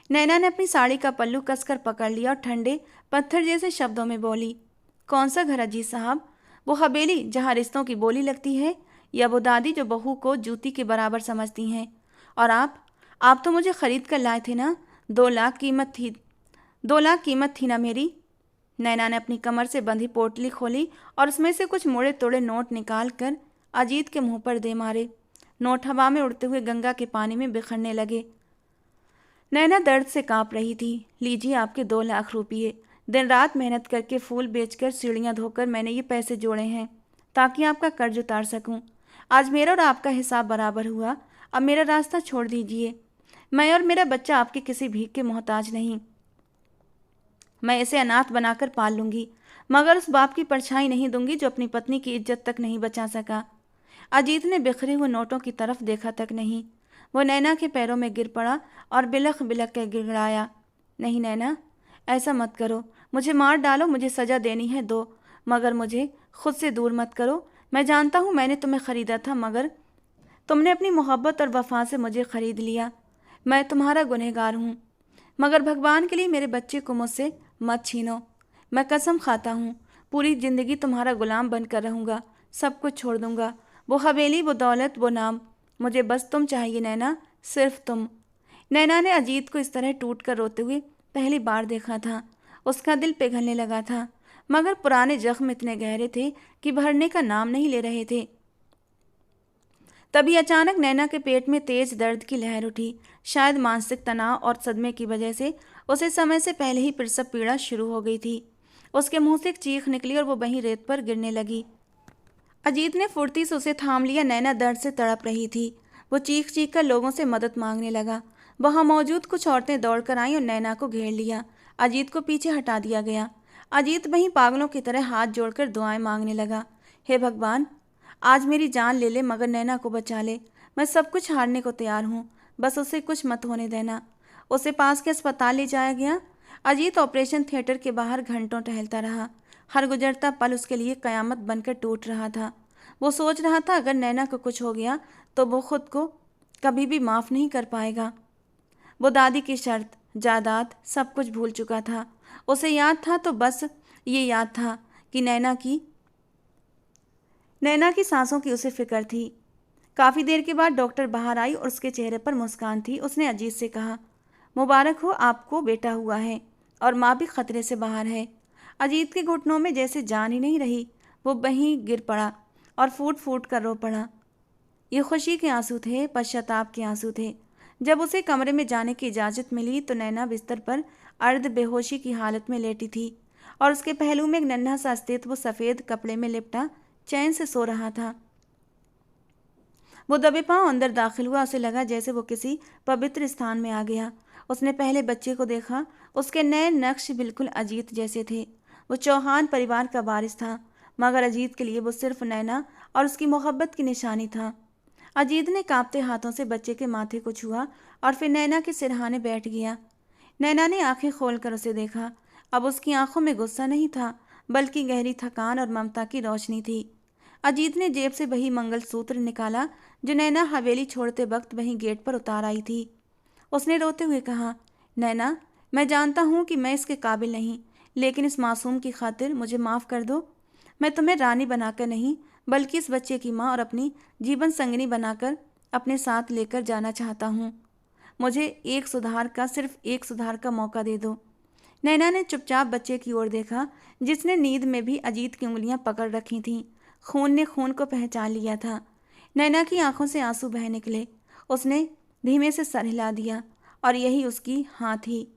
नैना ने अपनी साड़ी का पल्लू कसकर पकड़ लिया और ठंडे पत्थर जैसे शब्दों में बोली, कौन सा घर अजीज साहब? वो हवेली जहाँ रिश्तों की बोली लगती है, या वो दादी जो बहू को जूती के बराबर समझती हैं? और आप तो मुझे खरीद कर लाए थे ना। 2 लाख कीमत थी, 2 लाख कीमत थी ना मेरी। नैना ने अपनी कमर से बंधी पोटली खोली और उसमें से कुछ मुड़े तोड़े नोट निकाल कर अजीत के मुंह पर दे मारे। नोट हवा में उड़ते हुए गंगा के पानी में बिखरने लगे। नैना दर्द से कांप रही थी। लीजिए आपके 2 लाख रुपये। दिन रात मेहनत करके फूल बेचकर सीढ़ियाँ धोकर मैंने ये पैसे जोड़े हैं ताकि आपका कर्ज उतार सकूं। आज मेरा और आपका हिसाब बराबर हुआ। अब मेरा रास्ता छोड़ दीजिए। मैं और मेरा बच्चा आपके किसी भीख के मोहताज नहीं। मैं इसे अनाथ बनाकर पाल लूंगी, मगर उस बाप की परछाई नहीं दूंगी जो अपनी पत्नी की इज्जत तक नहीं बचा सका। अजीत ने बिखरे हुए नोटों की तरफ देखा तक नहीं। वो नैना के पैरों में गिर पड़ा और बिलख बिलख कर गिड़गिड़ाया, नहीं नैना, ऐसा मत करो। मुझे मार डालो, मुझे सज़ा देनी है दो, मगर मुझे खुद से दूर मत करो। मैं जानता हूँ मैंने तुम्हें ख़रीदा था, मगर तुमने अपनी मोहब्बत और वफा से मुझे ख़रीद लिया। मैं तुम्हारा गुनहगार हूँ, मगर भगवान के लिए मेरे बच्चे को मुझसे मत छीनो। मैं कसम खाता हूँ पूरी ज़िंदगी तुम्हारा गुलाम बनकर रहूँगा। सब कुछ छोड़ दूँगा, वो हवेली, वो दौलत, वो नाम। मुझे बस तुम चाहिए नैना, सिर्फ तुम। नैना ने अजीत को इस तरह टूट कर रोते हुए पहली बार देखा था। उसका दिल पिघलने लगा था, मगर पुराने जख्म इतने गहरे थे कि भरने का नाम नहीं ले रहे थे। तभी अचानक नैना के पेट में तेज दर्द की लहर उठी। शायद मानसिक तनाव और सदमे की वजह से उसे समय से पहले ही प्रसव पीड़ा शुरू हो गई थी। उसके मुंह से एक चीख निकली और वो वहीं रेत पर गिरने लगी। अजीत ने फुर्ती से उसे थाम लिया। नैना दर्द से तड़प रही थी। वो चीख चीख कर लोगों से मदद मांगने लगा। वहां मौजूद कुछ औरतें दौड़कर आईं और नैना को घेर लिया। अजीत को पीछे हटा दिया गया। अजीत वहीं पागलों की तरह हाथ जोड़कर दुआएं मांगने लगा, हे भगवान, आज मेरी जान ले ले, मगर नैना को बचा ले। मैं सब कुछ हारने को तैयार हूँ, बस उसे कुछ मत होने देना। उसे पास के अस्पताल ले जाया गया। अजीत ऑपरेशन थिएटर के बाहर घंटों टहलता रहा। हर गुजरता पल उसके लिए कयामत बनकर टूट रहा था। वो सोच रहा था अगर नैना को कुछ हो गया तो वो खुद को कभी भी माफ़ नहीं कर पाएगा। वो दादी की शर्त, जायदाद, सब कुछ भूल चुका था। उसे याद था तो बस ये याद था कि नैना की सांसों की उसे फिक्र थी। काफ़ी देर के बाद डॉक्टर बाहर आई और उसके चेहरे पर मुस्कान थी। उसने अजीत से कहा, मुबारक हो, आपको बेटा हुआ है और माँ भी खतरे से बाहर है। अजीत के घुटनों में जैसे जान ही नहीं रही। वो वहीं गिर पड़ा और फूट फूट कर रो पड़ा। ये खुशी के आंसू थे, पश्चाताप के आंसू थे। जब उसे कमरे में जाने की इजाज़त मिली तो नैना बिस्तर पर अर्ध बेहोशी की हालत में लेटी थी और उसके पहलू में एक नन्हा सा अस्तित्व वो सफ़ेद कपड़े में लिपटा चैन से सो रहा था। वो दबे पांव अंदर दाखिल हुआ। उसे लगा जैसे वो किसी पवित्र स्थान में आ गया। उसने पहले बच्चे को देखा। उसके नए नक्श बिल्कुल अजीत जैसे थे। वो चौहान परिवार का वारिस था, मगर अजीत के लिए वो सिर्फ नैना और उसकी मोहब्बत की निशानी था। अजीत ने कांपते हाथों से बच्चे के माथे को छुआ और फिर नैना के सिरहाने बैठ गया। नैना ने आंखें खोलकर उसे देखा। अब उसकी आंखों में गुस्सा नहीं था, बल्कि गहरी थकान और ममता की रोशनी थी। अजीत ने जेब से वही मंगलसूत्र निकाला जो नैना हवेली छोड़ते वक्त वहीं गेट पर उतार आई थी। उसने रोते हुए कहा, नैना, मैं जानता हूँ कि मैं इसके काबिल नहीं, लेकिन इस मासूम की खातिर मुझे माफ़ कर दो। मैं तुम्हें रानी बनाकर नहीं, बल्कि इस बच्चे की माँ और अपनी जीवन संगिनी बनाकर अपने साथ लेकर जाना चाहता हूँ। मुझे सिर्फ एक सुधार का मौका दे दो। नैना ने चुपचाप बच्चे की ओर देखा, जिसने नींद में भी अजीत की उंगलियां पकड़ रखी थीं। खून ने खून को पहचान लिया था। नैना की आंखों से आंसू बह निकले। उसने धीमे से सर हिला दिया और यही उसकी हाँ थी।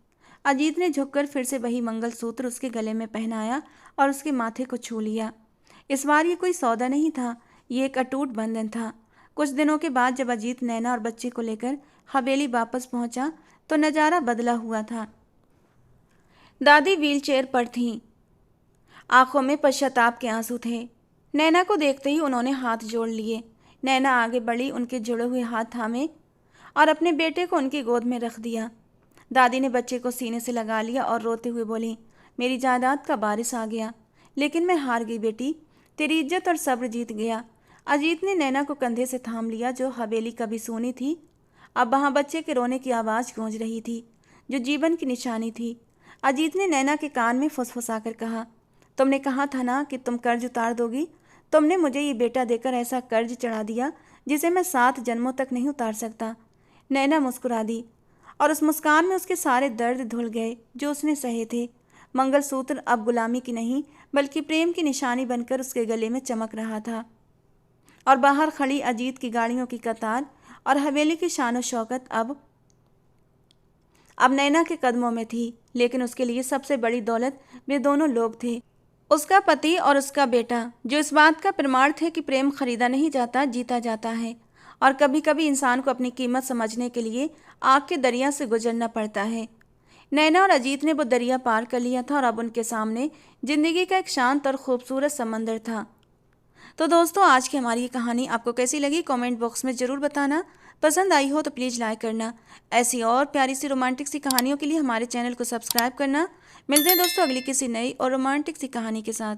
अजीत ने झुककर फिर से वही मंगलसूत्र उसके गले में पहनाया और उसके माथे को छू लिया। इस बार ये कोई सौदा नहीं था, ये एक अटूट बंधन था। कुछ दिनों के बाद जब अजीत नैना और बच्चे को लेकर हवेली वापस पहुंचा तो नज़ारा बदला हुआ था। दादी व्हीलचेयर पर थीं। आंखों में पश्चाताप के आंसू थे। नैना को देखते ही उन्होंने हाथ जोड़ लिए। नैना आगे बढ़ी, उनके जुड़े हुए हाथ थामे और अपने बेटे को उनकी गोद में रख दिया। दादी ने बच्चे को सीने से लगा लिया और रोते हुए बोली, मेरी जायदाद का वारिस आ गया, लेकिन मैं हार गई बेटी। तेरी इज्जत और सब्र जीत गया। अजीत ने नैना को कंधे से थाम लिया। जो हवेली कभी सूनी थी, अब वहाँ बच्चे के रोने की आवाज़ गूंज रही थी, जो जीवन की निशानी थी। अजीत ने नैना के कान में फुसफुसाकर कहा, तुमने कहा था ना कि तुम कर्ज उतार दोगी। तुमने मुझे ये बेटा देकर ऐसा कर्ज चढ़ा दिया जिसे मैं 7 जन्मों तक नहीं उतार सकता। नैना मुस्कुरा दी और उस मुस्कान में उसके सारे दर्द धुल गए जो उसने सहे थे। मंगलसूत्र अब गुलामी की नहीं बल्कि प्रेम की निशानी बनकर उसके गले में चमक रहा था। और बाहर खड़ी अजीत की गाड़ियों की कतार और हवेली की शान शौकत अब नैना के कदमों में थी। लेकिन उसके लिए सबसे बड़ी दौलत वे दोनों लोग थे, उसका पति और उसका बेटा, जो इस बात का प्रमाण थे कि प्रेम खरीदा नहीं जाता, जीता जाता है। और कभी कभी इंसान को अपनी कीमत समझने के लिए आग के दरिया से गुजरना पड़ता है। नैना और अजीत ने वो दरिया पार कर लिया था और अब उनके सामने जिंदगी का एक शांत और खूबसूरत समंदर था। तो दोस्तों, आज की हमारी ये कहानी आपको कैसी लगी कमेंट बॉक्स में ज़रूर बताना। पसंद आई हो तो प्लीज़ लाइक करना। ऐसी और प्यारी सी रोमांटिक सी कहानियों के लिए हमारे चैनल को सब्सक्राइब करना। मिलते हैं दोस्तों अगली किसी नई और रोमांटिक सी कहानी के साथ।